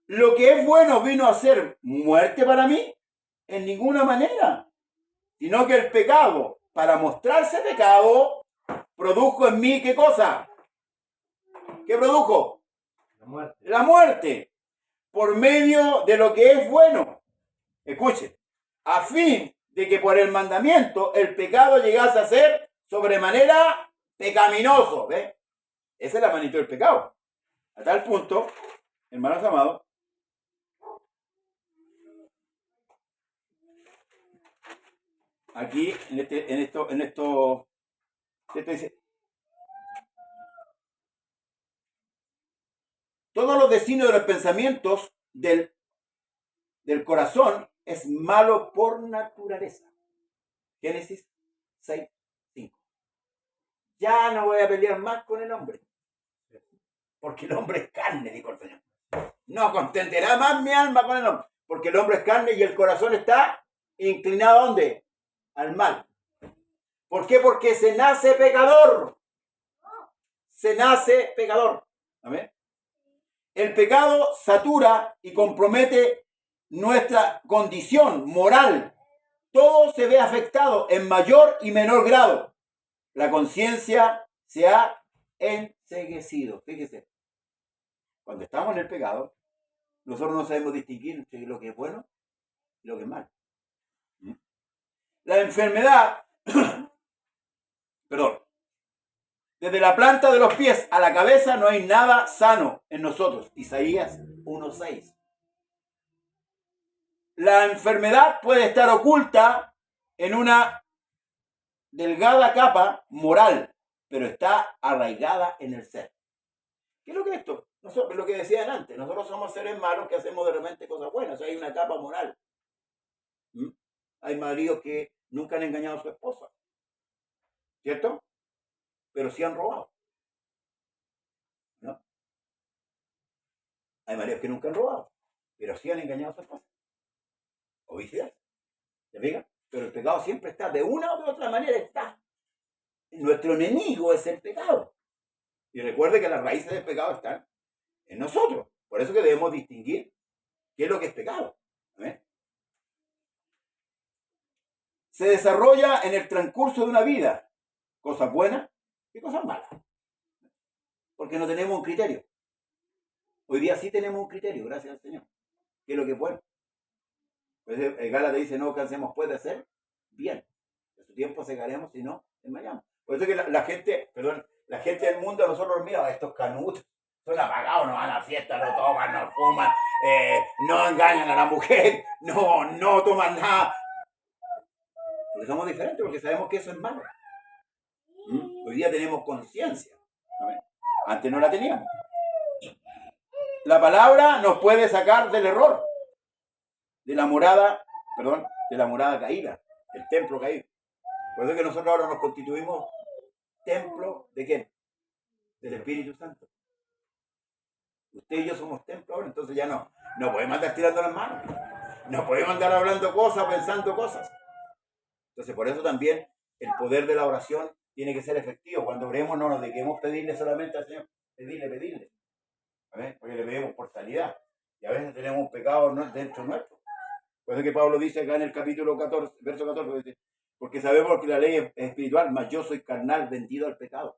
lo que es bueno vino a ser muerte para mí en ninguna manera, sino que el pecado, para mostrarse pecado, produjo en mí ¿qué cosa? ¿Qué produjo? La muerte. La muerte, por medio de lo que es bueno. Escuche, a fin de que por el mandamiento el pecado llegase a ser sobremanera pecaminoso. ¿Ve? Esa es la magnitud del pecado. A tal punto, hermanos amados, aquí en esto dice, todos los designios de los pensamientos del corazón es malo por naturaleza. Génesis 6:5. Ya no voy a pelear más con el hombre, porque el hombre es carne, dijo el Señor. No contentará más mi alma con el hombre, porque el hombre es carne y el corazón está inclinado ¿a dónde? Al mal. ¿Por qué? Porque se nace pecador. Se nace pecador. ¿Amén? El pecado satura y compromete nuestra condición moral. Todo se ve afectado en mayor y menor grado. La conciencia se ha enceguecido. Fíjese, cuando estamos en el pecado, nosotros no sabemos distinguir entre lo que es bueno y lo que es malo. La enfermedad, perdón, desde la planta de los pies a la cabeza no hay nada sano en nosotros. Isaías 1:6. La enfermedad puede estar oculta en una delgada capa moral, pero está arraigada en el ser. ¿Qué es lo que es esto? Nosotros, lo que decían antes, nosotros somos seres malos que hacemos de repente cosas buenas. Hay una capa moral. Hay maridos que nunca han engañado a su esposa, ¿cierto? Pero sí han robado, ¿no? Hay maridos que nunca han robado, pero sí han engañado a su esposa. O viceversa. ¿Se fijan? Pero el pecado siempre está, de una u otra manera está. Nuestro enemigo es el pecado. Y recuerde que las raíces del pecado están en nosotros. Por eso que debemos distinguir qué es lo que es pecado. ¿Eh? Se desarrolla en el transcurso de una vida, cosas buenas y cosas malas. Porque no tenemos un criterio. Hoy día sí tenemos un criterio, gracias al Señor. ¿Qué es lo que es bueno? Pues el Gálatas dice, no cansemos pues de hacer bien. En su tiempo segaremos si no desmayamos. Por eso que la gente del mundo, nosotros mira, estos canutos, son apagados, no van a fiesta, no toman, no fuman, no engañan a la mujer, no toman nada. Porque somos diferentes, porque sabemos que eso es malo. Hoy día tenemos conciencia. Antes no la teníamos. La palabra nos puede sacar del error, de la morada caída, del templo caído. Por eso que nosotros ahora nos constituimos templo ¿de quién? Del Espíritu Santo. Usted y yo somos templo ahora, entonces ya no podemos andar tirando las manos. No podemos andar hablando cosas, pensando cosas. Entonces por eso también el poder de la oración tiene que ser efectivo. Cuando oremos no nos dediquemos a pedirle solamente al Señor. Pedirle. ¿Amén? Porque le pedimos por sanidad. Y a veces tenemos un pecado dentro nuestro. Por eso que Pablo dice acá en el capítulo 14, verso 14, dice, porque sabemos que la ley es espiritual, mas yo soy carnal, vendido al pecado.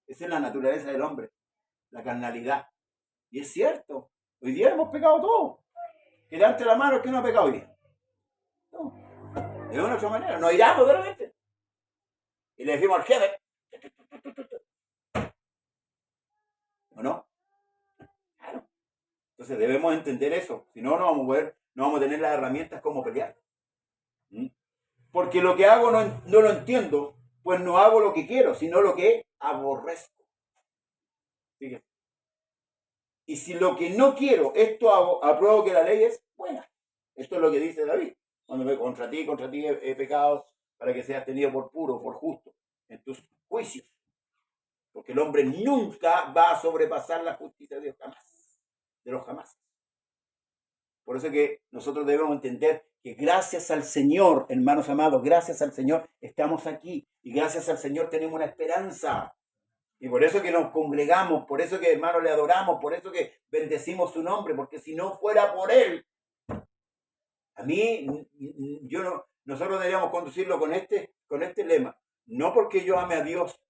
Esa es la naturaleza del hombre, la carnalidad. Y es cierto, hoy día hemos pecado todos. Que levante la mano el que no ha pecado hoy día. No. De una u otra manera, nos iramos de repente. Y le decimos al jefe, ¿o no? Claro. Entonces debemos entender eso. Si no, no vamos a tener las herramientas como pelear. Porque lo que hago no lo entiendo, pues no hago lo que quiero, sino lo que aborrezco. Fíjate. Y si lo que no quiero, esto hago, apruebo que la ley es buena. Esto es lo que dice David. Cuando me contra ti he pecado, para que seas tenido por puro, por justo, en tus juicios. Porque el hombre nunca va a sobrepasar la justicia de Dios, jamás. De los jamás. Por eso que nosotros debemos entender que gracias al Señor, hermanos amados, gracias al Señor estamos aquí. Y gracias al Señor tenemos una esperanza. Y por eso que nos congregamos, por eso que, hermanos, le adoramos, por eso que bendecimos su nombre, porque si no fuera por Él, a mí, nosotros deberíamos conducirlo con este lema. No porque yo ame a Dios,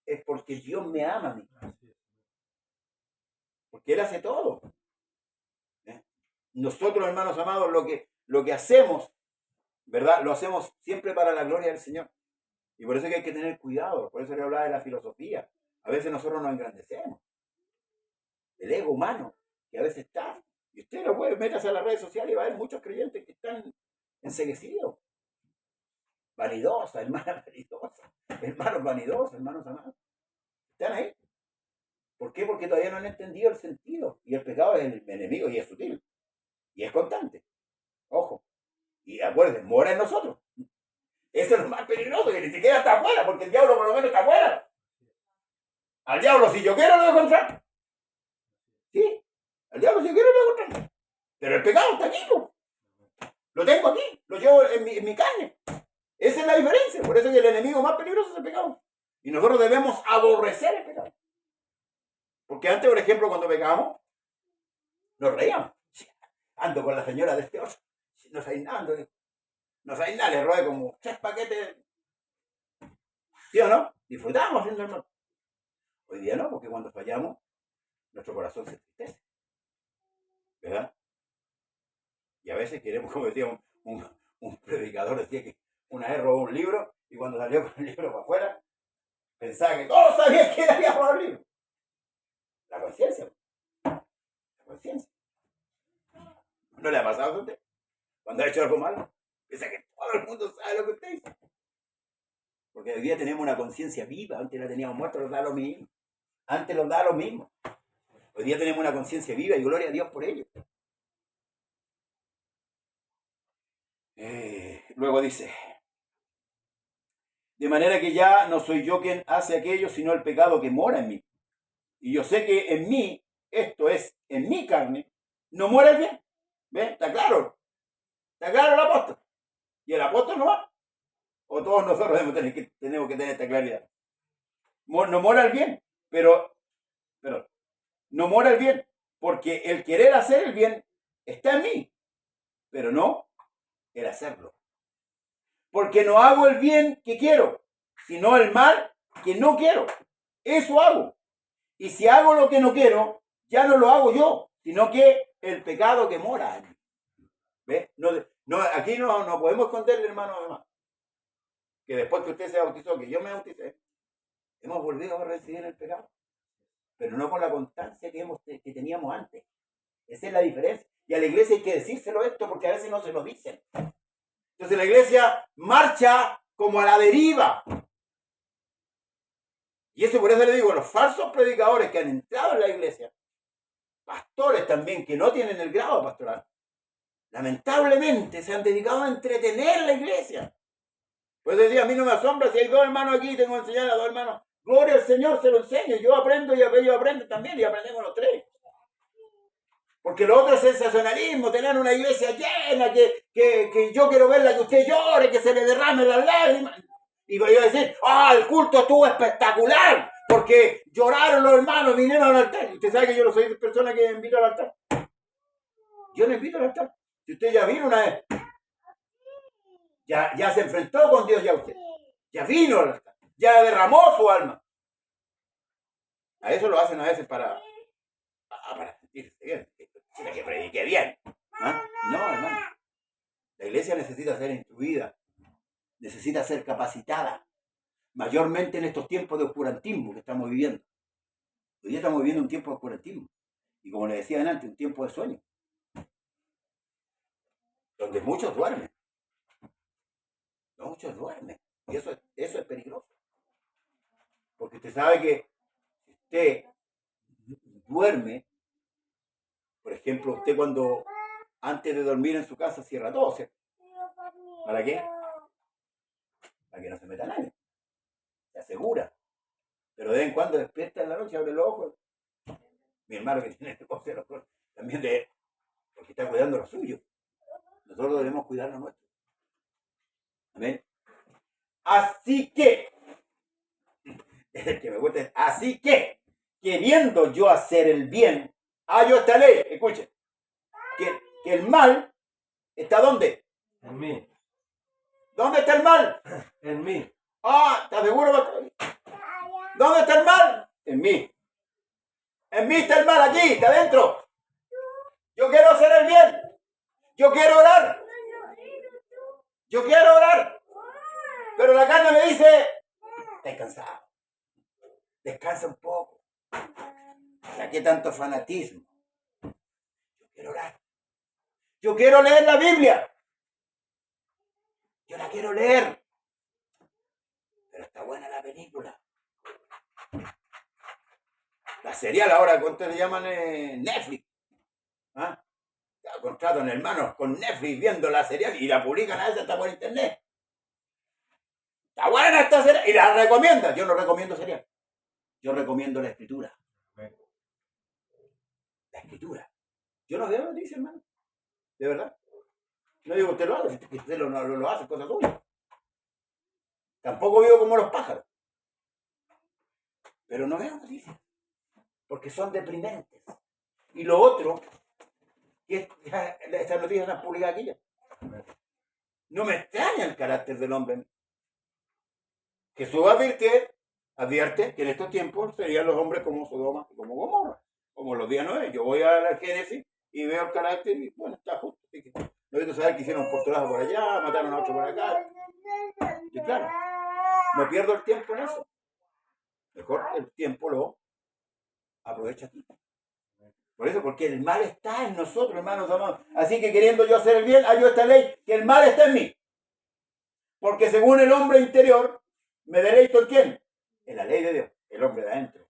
es porque Dios me ama a mí. Porque Él hace todo. Nosotros, hermanos amados, lo que hacemos, ¿verdad? Lo hacemos siempre para la gloria del Señor. Y por eso que hay que tener cuidado. Por eso le hablaba de la filosofía. A veces nosotros nos engrandecemos. El ego humano, que a veces está. Y usted lo puede, métase a las redes sociales y va a ver muchos creyentes que están enceguecidos. Vanidosa, hermana vanidosa. Hermanos vanidosos, hermanos amados. Están ahí. ¿Por qué? Porque todavía no han entendido el sentido. Y el pecado es el enemigo y es sutil. Y es constante. Ojo. Y acuérdense, mora en nosotros. Eso es lo más peligroso, que ni siquiera está afuera, porque el diablo por lo menos está afuera. Al diablo, si yo quiero, lo voy a encontrar. ¿Sí? Al diablo, si yo quiero, lo voy a encontrar. Pero el pecado está aquí, ¿no? Lo tengo aquí, lo llevo en mi carne. Esa es la diferencia. Por eso que el enemigo más peligroso es el pecado. Y nosotros debemos aborrecer el pecado. Porque antes, por ejemplo, cuando pecábamos, nos reíamos. Ando con la señora de este otro. No sabéis nada, le robé como 3 paquetes. ¿Sí o no? Disfrutamos haciendo el mal. Hoy día no, porque cuando fallamos, nuestro corazón se entristece. ¿Verdad? Y a veces queremos, como decía un predicador, decía que una vez robó un libro y cuando salió con el libro para afuera, pensaba que todos sabían que él había robado el libro. La conciencia. La conciencia. ¿No le ha pasado a usted? Cuando ha hecho algo malo, piensa que todo el mundo sabe lo que usted hizo. Porque hoy día tenemos una conciencia viva. Antes la teníamos muerta, nos da lo mismo. Antes nos da lo mismo. Hoy día tenemos una conciencia viva y gloria a Dios por ello. Luego dice, de manera que ya no soy yo quien hace aquello, sino el pecado que mora en mí. Y yo sé que en mí, esto es, en mi carne, no muere el bien. ¿Ven? ¿Está claro? ¿Está claro el apóstol? ¿Y el apóstol no va? ¿O todos nosotros tenemos que tener esta claridad? No mora el bien, pero no mora el bien, porque el querer hacer el bien está en mí, pero no el hacerlo. Porque no hago el bien que quiero, sino el mal que no quiero. Eso hago. Y si hago lo que no quiero, ya no lo hago yo, sino que el pecado que mora en mí. ¿Ves? Aquí no podemos esconderle, hermano, que después que usted se bautizó, que yo me bauticé, hemos volvido a recibir el pecado. Pero no con la constancia que teníamos antes. Esa es la diferencia. Y a la iglesia hay que decírselo esto, porque a veces no se lo dicen. Entonces la iglesia marcha como a la deriva. Y eso por eso le digo, los falsos predicadores que han entrado en la iglesia, pastores también que no tienen el grado pastoral, lamentablemente se han dedicado a entretener la iglesia. Pues decía, a mí no me asombra si hay 2 hermanos aquí, tengo que enseñar a 2 hermanos. Gloria al Señor, se lo enseño. Yo aprendo y ellos aprenden también y aprendemos los 3. Porque lo otro es sensacionalismo, tener una iglesia llena, que yo quiero verla, que usted llore, que se le derrame las lágrimas. Y voy a decir, el culto estuvo espectacular. Porque lloraron los hermanos, vinieron al altar. Usted sabe que yo no soy de persona que invito al altar. Yo no invito al altar. Si usted ya vino una vez, ya se enfrentó con Dios ya usted. Ya vino al altar. Ya derramó su alma. A eso lo hacen a veces para sentirse bien. Que predique bien. ¿Ah? No, hermano. La iglesia necesita ser instruida. Necesita ser capacitada. Mayormente en estos tiempos de oscurantismo que estamos viviendo. Hoy día estamos viviendo un tiempo de oscurantismo. Y como le decía antes, un tiempo de sueño. Donde muchos duermen. Muchos duermen. Y eso es peligroso. Porque usted sabe que si usted duerme, por ejemplo, usted cuando antes de dormir en su casa cierra todo, ¿cierto? ¿Para qué? Para que no se meta nadie. Se asegura. Pero de vez en cuando despierta en la noche, abre los ojos. Mi hermano que tiene negocio también porque está cuidando lo suyo. Nosotros debemos cuidar lo nuestro. Amén. Así que me gusta, así que, queriendo yo hacer el bien, hallo esta ley, escuchen, que el mal está ¿dónde? En mí. ¿Dónde está el mal? En mí. Ah, ¿estás seguro? ¿Dónde está el mal? En mí. En mí está el mal, aquí, está adentro. Yo quiero hacer el bien. Yo quiero orar. Yo quiero orar. Pero la carne me dice, estás cansado. Descansa un poco. ¿Para qué tanto fanatismo? Yo quiero orar. Yo quiero leer la Biblia. Yo la quiero leer. Pero está buena la película. La serial ahora, ¿cuánto le llaman Netflix? ¿Ah? Contratan hermanos con Netflix viendo la serial y la publican a veces hasta por internet. Está buena esta serial y la recomiendan. Yo no recomiendo serial. Yo recomiendo la escritura. La escritura. Yo no veo noticias, hermano. De verdad. No digo que usted lo haga, si usted lo hace, cosas suyas. Tampoco veo como los pájaros. Pero no veo noticias. Porque son deprimentes. Y lo otro, que estas noticias están publicadas aquí ya. No me extraña el carácter del hombre. Jesús advierte que en estos tiempos serían los hombres como Sodoma y como Gomorra, como los días 9. Yo voy a la Génesis y veo el carácter y bueno, está justo. Así que no necesito saber que hicieron un portonazo por allá, mataron a otro por acá. Y claro, no pierdo el tiempo en eso. Mejor el tiempo lo aprovecha aquí. Por eso, porque el mal está en nosotros, hermanos amados. Así que queriendo yo hacer el bien, hallo esta ley, que el mal está en mí. Porque según el hombre interior, me deleito en quién? En la ley de Dios, el hombre de adentro.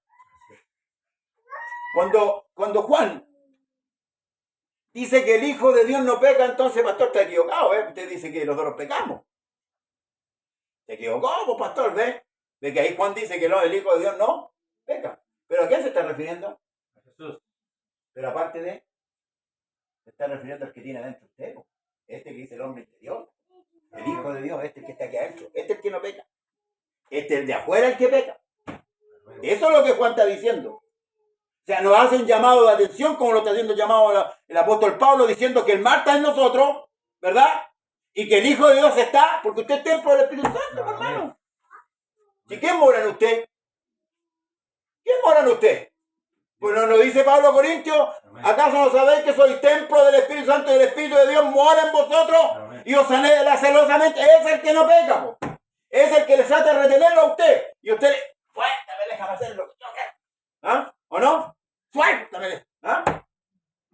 Cuando Juan dice que el Hijo de Dios no peca, entonces, pastor, está equivocado, ¿eh? Usted dice que nosotros pecamos. Se equivocó, pues, pastor, ¿ves? De que ahí Juan dice que no, el Hijo de Dios no peca. ¿Pero a quién se está refiriendo? A Jesús. Pero aparte de, se está refiriendo al que tiene adentro usted, este que dice el hombre interior, el Hijo de Dios, este que está aquí adentro, este es el que no peca, este es el de afuera el que peca. Eso es lo que Juan está diciendo. O sea, nos hace un llamado de atención, como lo está haciendo llamado el apóstol Pablo, diciendo que el mal está en nosotros, ¿verdad? Y que el Hijo de Dios está, porque usted es templo del Espíritu Santo, hermano. ¿Y quién mora en usted? ¿Quién mora en usted? Pues no dice Pablo a Corintios, ¿acaso no sabéis que sois templo del Espíritu Santo y el Espíritu de Dios mora en vosotros? Amén. Y os anhela celosamente. Es el que no peca, po. Es el que le trata de retenerlo a usted. Y usted le, suéltame, déjame hacer lo que yo quiero. ¿Ah? ¿O no? Suéltame. ¿Ah?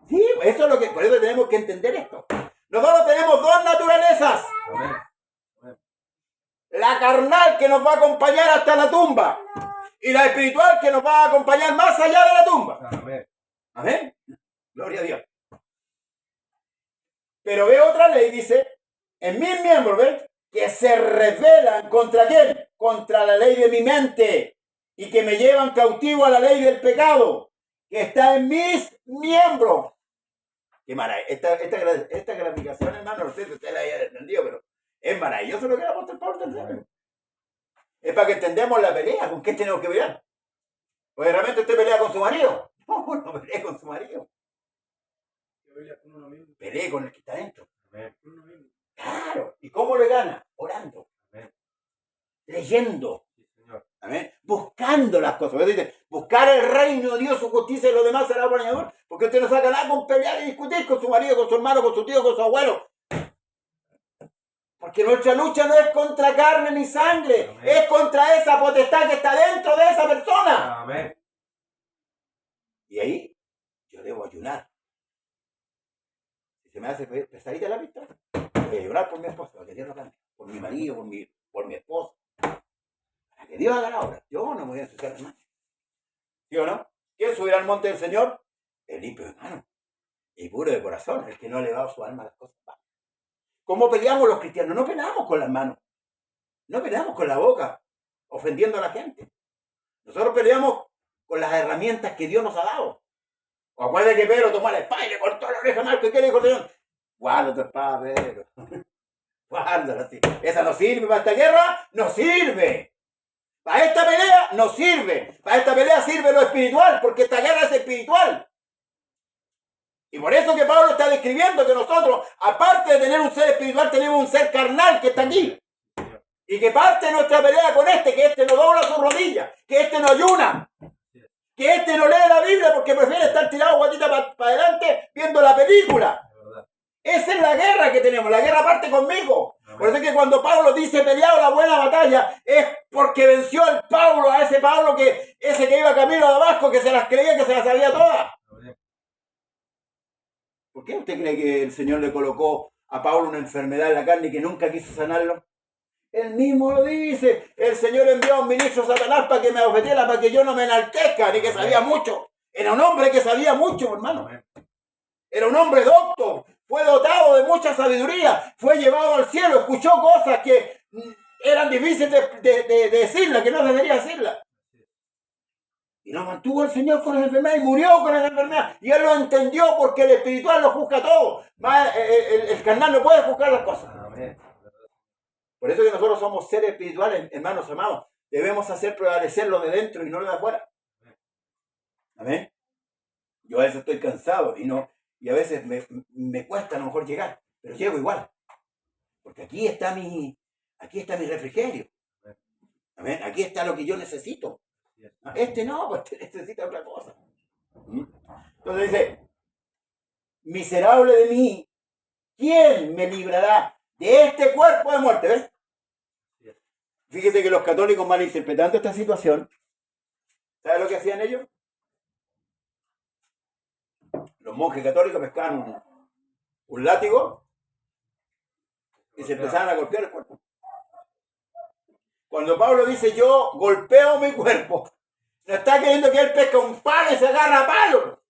Sí, eso es lo que, por eso tenemos que entender esto. Nosotros tenemos dos naturalezas. Amén. La carnal que nos va a acompañar hasta la tumba. Y la espiritual que nos va a acompañar más allá de la tumba. Amén. Amén. Gloria a Dios. Pero ve otra ley, dice, en mis miembros, ¿ves? Que se rebelan ¿contra quién? Contra la ley de mi mente. Y que me llevan cautivo a la ley del pecado. Que está en mis miembros. Qué maravilla. Esta graficación, hermano, no sé si usted la haya entendido, pero es maravilloso lo que el apóstol Pablo está diciendo. Es para que entendamos la pelea, con qué tenemos que pelear. ¿O de repente usted pelea con su marido? No, no pelee con su marido. Pelee con el que está dentro. Claro. ¿Y cómo le gana? Orando. Leyendo. Amén. Buscando las cosas. Dice, buscar el reino de Dios, su justicia y lo demás será por añadidura. Porque usted no saca nada con pelear y discutir con su marido, con su hermano, con su tío, con su abuelo. Porque nuestra lucha no es contra carne ni sangre. Amén. Es contra esa potestad que está dentro de esa persona. Amén. Y ahí yo debo ayunar. Si se me hace pesadita la vista, voy a ayunar por mi esposa, para que Dios lo cambie. Por mi marido, por mi esposa. Para que Dios haga la obra. Yo no me voy a ensuciar más. ¿Sí o no? ¿Quién subirá al monte del Señor? El limpio de mano y puro de corazón, el que no ha elevado su alma a las cosas bajas. ¿Cómo peleamos los cristianos? No peleamos con las manos. No peleamos con la boca, ofendiendo a la gente. Nosotros peleamos con las herramientas que Dios nos ha dado. ¿O acuerda que Pedro tomó la espada y le cortó la oreja a Marco? ¿Y qué le dijo el Señor? Guarda tu espada, Pedro. Guárdala así. ¿Esa no sirve para esta guerra? ¡No sirve! Para esta pelea no sirve. Para esta pelea sirve lo espiritual, porque esta guerra es espiritual. Y por eso que Pablo está describiendo que nosotros, aparte de tener un ser espiritual, tenemos un ser carnal que está aquí. Y que parte de nuestra pelea con que este no dobla sus rodillas, que este no ayuna, que este no lee la Biblia porque prefiere estar tirado guatita para adelante viendo la película. Esa es la guerra que tenemos, la guerra parte conmigo. Por eso es que cuando Pablo dice peleado la buena batalla, es porque venció al Pablo, a ese Pablo ese que iba camino a Damasco, que se las creía, que se las sabía todas. ¿Por qué usted cree que el Señor le colocó a Pablo una enfermedad en la carne y que nunca quiso sanarlo? Él mismo lo dice. El Señor envió a un ministro Satanás para que me ofendiera, para que yo no me enaltezca, ni que sabía mucho. Era un hombre que sabía mucho, hermano. Era un hombre docto. Fue dotado de mucha sabiduría. Fue llevado al cielo. Escuchó cosas que eran difíciles de decirlas, que no debería decirlas. Y lo mantuvo el Señor con esa enfermedad y murió con esa enfermedad. Y él lo entendió porque el espiritual lo juzga todo. El carnal no puede juzgar las cosas. Amén. Por eso que nosotros somos seres espirituales, hermanos amados. Debemos hacer prevalecer lo de dentro y no lo de afuera. Amén. Yo a veces estoy cansado y a veces me cuesta a lo mejor llegar, pero llego igual. Porque aquí está mi refrigerio. Amén. Aquí está lo que yo necesito. Este no, pues necesita otra cosa. Entonces dice, miserable de mí, ¿quién me librará de este cuerpo de muerte? ¿Ves? Fíjese que los católicos malinterpretando esta situación, ¿sabe lo que hacían ellos? Los monjes católicos pescaban un látigo y se empezaban a golpear el cuerpo. Cuando Pablo dice yo golpeo mi cuerpo, no está queriendo que él pesca un palo y se agarra a palo.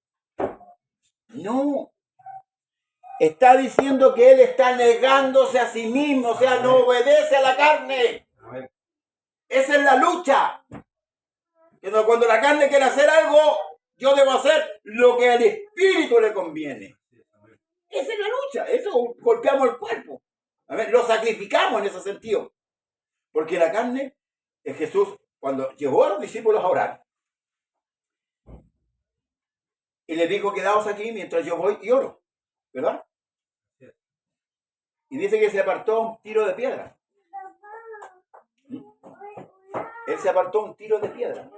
No. Está diciendo que él está negándose a sí mismo, o sea, no obedece a la carne. Esa es la lucha. Cuando la carne quiere hacer algo, yo debo hacer lo que al espíritu le conviene. Esa es la lucha. Eso golpeamos el cuerpo. Lo sacrificamos en ese sentido. Porque la carne, Jesús, cuando llevó a los discípulos a orar, y les dijo, quedaos aquí mientras yo voy y oro. ¿Verdad? Y dice que se apartó un tiro de piedra. Él se apartó un tiro de piedra.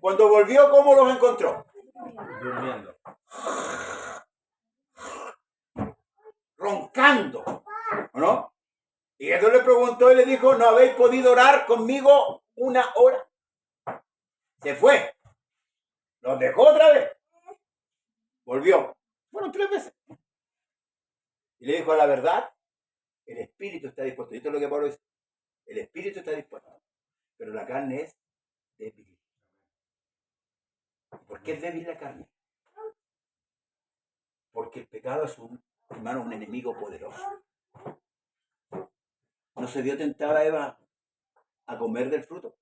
Cuando volvió, ¿cómo los encontró? Durmiendo. Roncando. ¿No? Y Jesús le preguntó y le dijo, ¿no habéis podido orar conmigo una hora? Se fue. Los dejó otra vez. Volvió. Fueron 3 veces. Y le dijo, la verdad, el espíritu está dispuesto. Y esto es lo que Pablo dice. El espíritu está dispuesto. Pero la carne es débil. ¿Por qué es débil la carne? Porque el pecado es un enemigo poderoso. ¿No se vio tentada Eva a comer del fruto?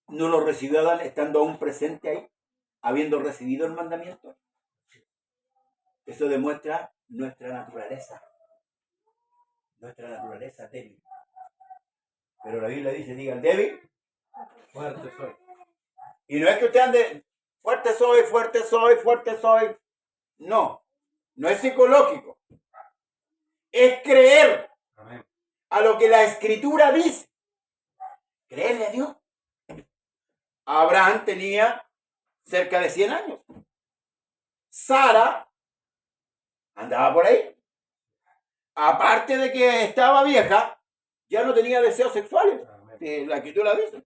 ¿No lo recibió Adán estando aún presente ahí, habiendo recibido el mandamiento? Eso demuestra nuestra naturaleza débil. Pero la Biblia dice, diga el débil, Fuerte soy. Y no es que usted ande, fuerte soy, fuerte soy, fuerte soy. No, no es psicológico. Es creer Amén. a lo que la Escritura dice. Creerle a Dios. Abraham tenía cerca de 100 años. Sara andaba por ahí. Aparte de que estaba vieja, ya no tenía deseos sexuales. Amén. La Escritura dice.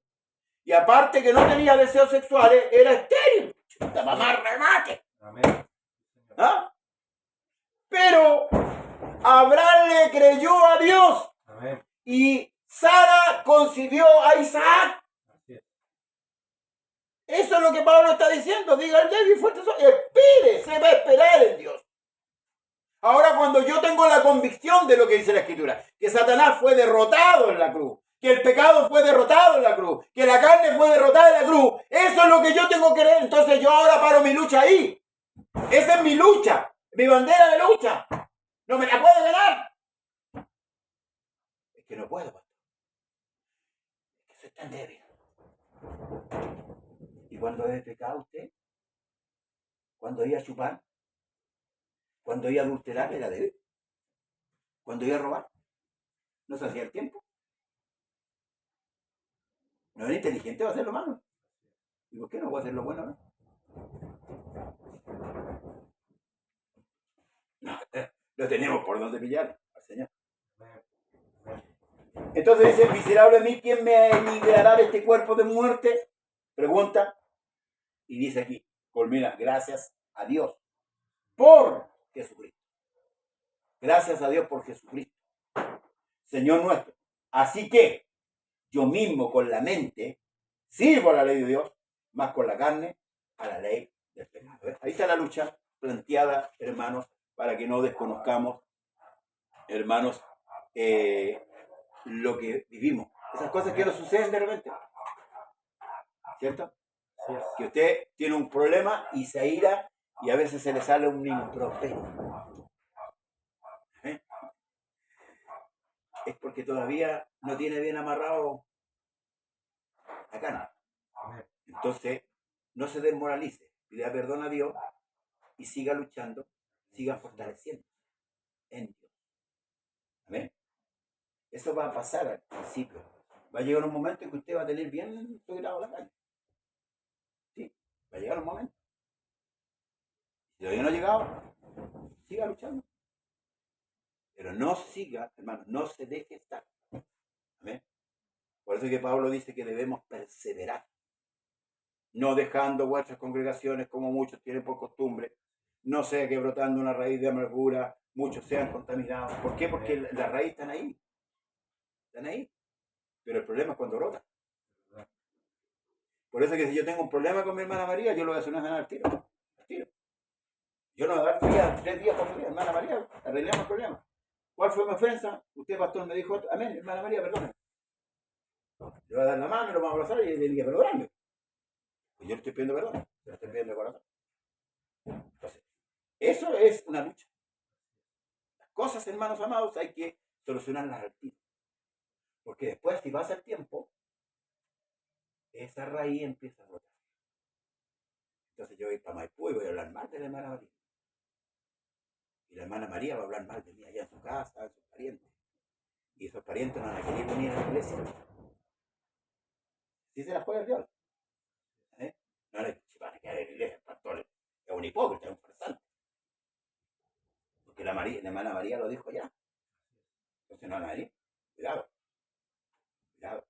Y aparte que no tenía deseos sexuales, era estéril. Estaba más remate. Amén. ¿Ah? Pero Abraham le creyó a Dios Amén. y Sara concibió a Isaac. Así es. Eso es lo que Pablo está diciendo. Diga el débil fuerte soy. Espere, se va a esperar en Dios. Ahora cuando yo tengo la convicción de lo que dice la Escritura, que Satanás fue derrotado en la cruz, que el pecado fue derrotado en la cruz, que la carne fue derrotada en la cruz, eso es lo que yo tengo que creer. Entonces yo ahora paro mi lucha ahí. Esa es mi lucha, mi bandera de lucha. No me la puede ganar. Es que no puedo, pastor. Es que soy tan débil. ¿Y cuando he pecado usted? ¿Cuando iba a chupar? ¿Cuando iba a adulterar? Era débil. ¿Cuando iba a robar? ¿No se hacía el tiempo? ¿No era inteligente va a hacer lo malo? ¿Y por qué no voy a hacer lo bueno? No, no tenemos por dónde pillar al Señor. Entonces dice, miserable de mí, ¿quién me librará de este cuerpo de muerte? Pregunta. Y dice aquí, culmina, gracias a Dios por Jesucristo. Gracias a Dios por Jesucristo, Señor nuestro. Así que yo mismo con la mente sirvo a la ley de Dios, más con la carne a la ley del pecado. Ahí está la lucha planteada, hermanos, para que no desconozcamos, hermanos, lo que vivimos. Esas cosas que nos suceden de repente. ¿Cierto? Así es. Que usted tiene un problema y se aira y a veces se le sale un improperio. Es porque todavía no tiene bien amarrado la carne. Amén. Entonces, no se desmoralice, pida perdón a Dios y siga luchando, siga fortaleciendo en Dios. Amén. Eso va a pasar al principio. Va a llegar un momento en que usted va a tener bien logrado la carne. Sí, va a llegar un momento. Si todavía no ha llegado, siga luchando. Pero no siga, hermano, no se deje estar. Amén. Por eso es que Pablo dice que debemos perseverar. No dejando vuestras congregaciones como muchos tienen por costumbre. No sea que brotando una raíz de amargura, muchos sean contaminados. ¿Por qué? Porque la raíz están ahí. Están ahí. Pero el problema es cuando brota. Por eso es que si yo tengo un problema con mi hermana María, yo lo voy a solucionar al tiro. Al tiro. Yo no voy a dar 3 días por mi hermana María, arreglamos el problema. ¿Cuál fue mi ofensa? Usted, pastor, me dijo, amén, hermana María, perdóname. Le voy a dar la mano, lo vamos a abrazar y le dije, perdóname. Pues yo le estoy pidiendo perdón, le estoy pidiendo de corazón. Entonces, eso es una lucha. Las cosas, hermanos amados, hay que solucionarlas al tiro. Porque después, si pasa el tiempo, esa raíz empieza a brotar. Entonces yo voy para Maipú y voy a hablar mal de la hermana María. Y la hermana María va a hablar mal de mí allá en su casa, en sus parientes. Y esos parientes no van a querer venir a la iglesia. Si se las juega el diablo. No le van a quedar en la iglesia, el pastor es un hipócrita, es un farsante. Porque la hermana María lo dijo ya. Entonces no van a venir. Cuidado. Cuidado.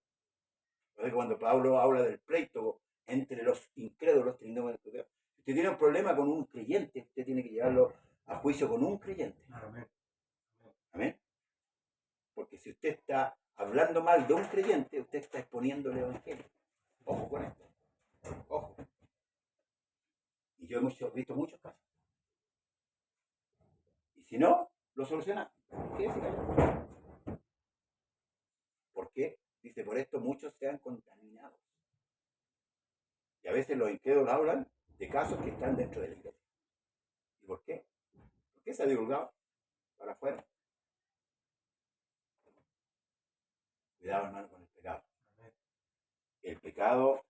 Entonces cuando Pablo habla del pleito entre los incrédulos, teniendo si usted tiene un problema con un creyente, usted tiene que llevarlo a juicio con un creyente. Amén. Amén. Porque si usted está hablando mal de un creyente, usted está exponiendo el evangelio. Ojo con esto. Ojo. Y yo he visto muchos casos. Y si no, lo soluciona. ¿Por qué? Dice, por esto muchos se han contaminado. Y a veces los incrédulos hablan de casos que están dentro de la iglesia. ¿Y por qué? ¿Por qué se ha divulgado para afuera? Cuidado, hermano, con el pecado. el pecado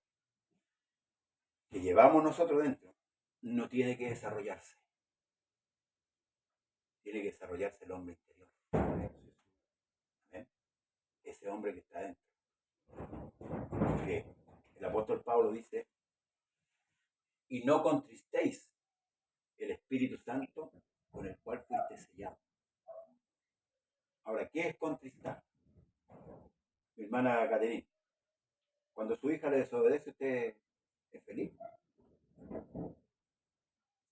que llevamos nosotros dentro no tiene que desarrollarse. Tiene que desarrollarse el hombre interior. ¿Ven? Ese hombre que está dentro. Porque el apóstol Pablo dice, y no contristéis el Espíritu Santo con el cual fuiste sellado. Ahora, ¿qué es contristar? Mi hermana Caterina, cuando su hija le desobedece, ¿usted es feliz?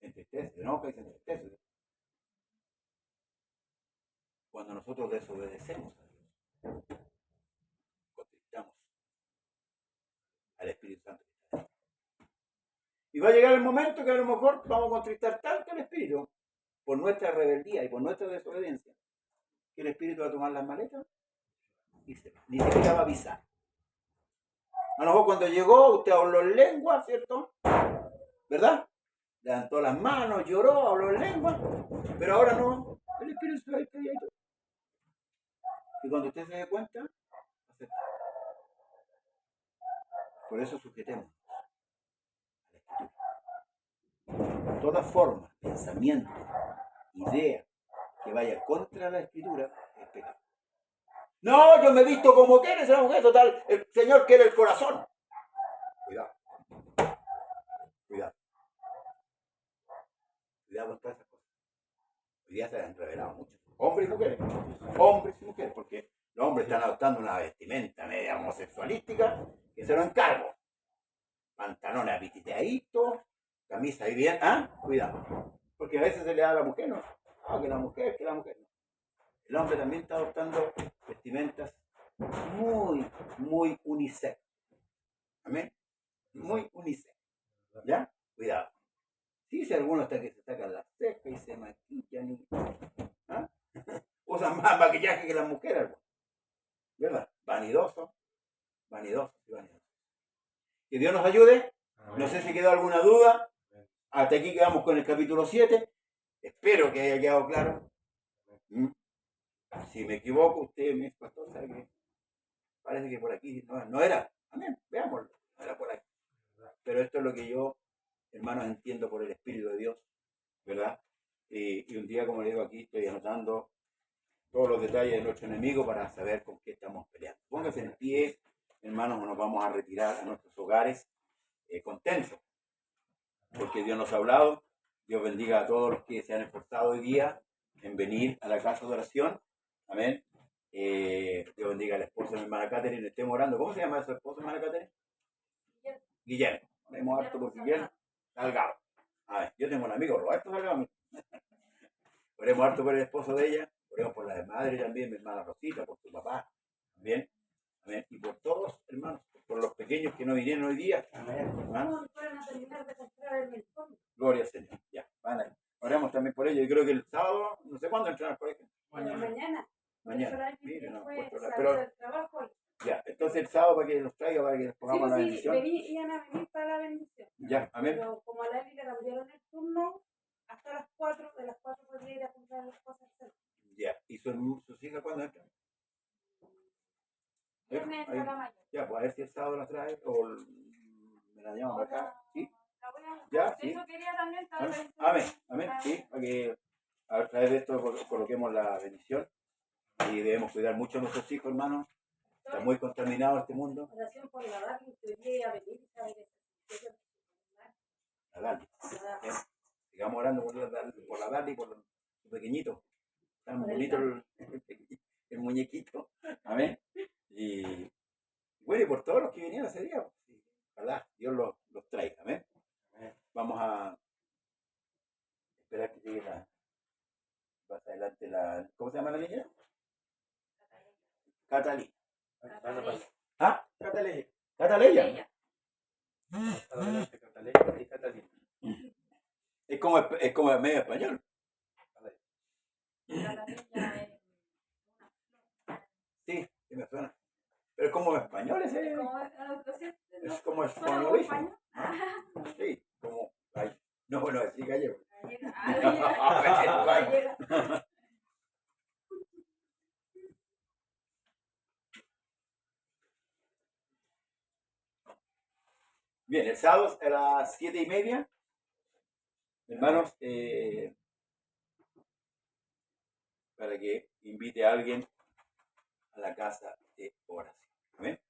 Se entristece, se enoja y se entristece. Cuando nosotros desobedecemos a Dios, contristamos al Espíritu Santo. Y va a llegar el momento que a lo mejor vamos a contristar tanto al Espíritu por nuestra rebeldía y por nuestra desobediencia, que el Espíritu va a tomar las maletas y se va. Ni siquiera va a avisar. A lo mejor cuando llegó, usted habló en lengua, ¿cierto? ¿Verdad? Levantó las manos, lloró, habló en lengua, pero ahora no. El Espíritu se va a ir calladito. Y cuando usted se dé cuenta, acepta. Por eso sujetemos a la Escritura. Toda forma, pensamiento, idea que vaya contra la Escritura es pecado. No, yo me he visto como quiere esa mujer, total, el Señor quiere el corazón. Cuidado. Cuidado. Cuidado con todas esas cosas. Hoy día se han revelado mucho. Hombres y mujeres. Hombres y mujeres, porque los hombres están adoptando una vestimenta media homosexualística que se lo encargo. Pantalones apititeaditos, camisa y bien. ¿Ah? Cuidado. Porque a veces se le da a la mujer, ¿no? Ah, que la mujer no. El hombre también está adoptando vestimentas muy unisex. Amén. Muy unisex. ¿Ya? Cuidado. Sí, si algunos hasta que se sacan las cejas y se maquillan y ¿ah? Usan más maquillaje que las mujeres, ¿verdad? Vanidosos. Que Dios nos ayude. No sé si quedó alguna duda. Hasta aquí quedamos con el capítulo 7. Espero que haya quedado claro. Si me equivoco, usted, mi pastor, sabe que parece que por aquí no era. Amén. Veámoslo. No era por aquí. Pero esto es lo que yo, hermanos, entiendo por el Espíritu de Dios, ¿verdad? Y un día, como le digo aquí, estoy anotando todos los detalles de nuestro enemigo para saber con qué estamos peleando. Pónganse en pie, hermanos, nos vamos a retirar a nuestros hogares contentos, porque Dios nos ha hablado. Dios bendiga a todos los que se han esforzado hoy día en venir a la casa de oración. Amén. Dios bendiga al esposo de mi hermana Catherine. Estemos orando. ¿Cómo se llama su esposo, hermana Catherine? Guillermo. Oremos harto por Guillermo Salgado. A ver, yo tengo un amigo, Roberto Salgado. Oremos harto por el esposo de ella. Oremos por la madre también, mi hermana Rosita, por su papá. Amén. Amén. Y por todos, hermanos, por los pequeños que no vinieron hoy día. Amén. Hermanos. Gloria al Señor. Ya, van ahí. Oremos también por ellos. Yo creo que el sábado, no sé cuándo entran al colegio. Mañana. Mire, no, pero ya, entonces el sábado para que nos traiga, para que nos pongamos la bendición. Sí, iban a venir para la bendición. Ya, amén. Pero como a Lali le cambiaron el turno, hasta las 4, de las 4 podría ir a comprar las cosas. Ya, ¿y sus hijas cuándo entran? Viernes entra la mayor. Ya, pues a ver si el sábado la trae o me la llaman para acá. ¿Sí? Ya, sí. Eso quería también estar. Amén, sí, para que a través de esto coloquemos la bendición y debemos cuidar mucho a nuestros hijos, hermanos. Está muy contaminado este mundo. Oración por la Dali, que quería venir y saber La Dali. Sigamos orando por la Dali, por los pequeñitos. Tan bonito el muñequito. Amén. Y bueno, y por todos los que vinieron ese día. Ojalá Dios los traiga. Amén. Vamos a esperar que llegue más adelante ¿cómo se llama la niña? Catalina. ¿Ah? Cataleya. Cataleya. Catalina. Es como medio español. Sí, sí me suena. Pero es como español ese. Es como español. Sí, como. Ay, no, bueno, así gallego. Bien, el sábado a las 7:30, hermanos, para que invite a alguien a la casa de oración. ¿Amén?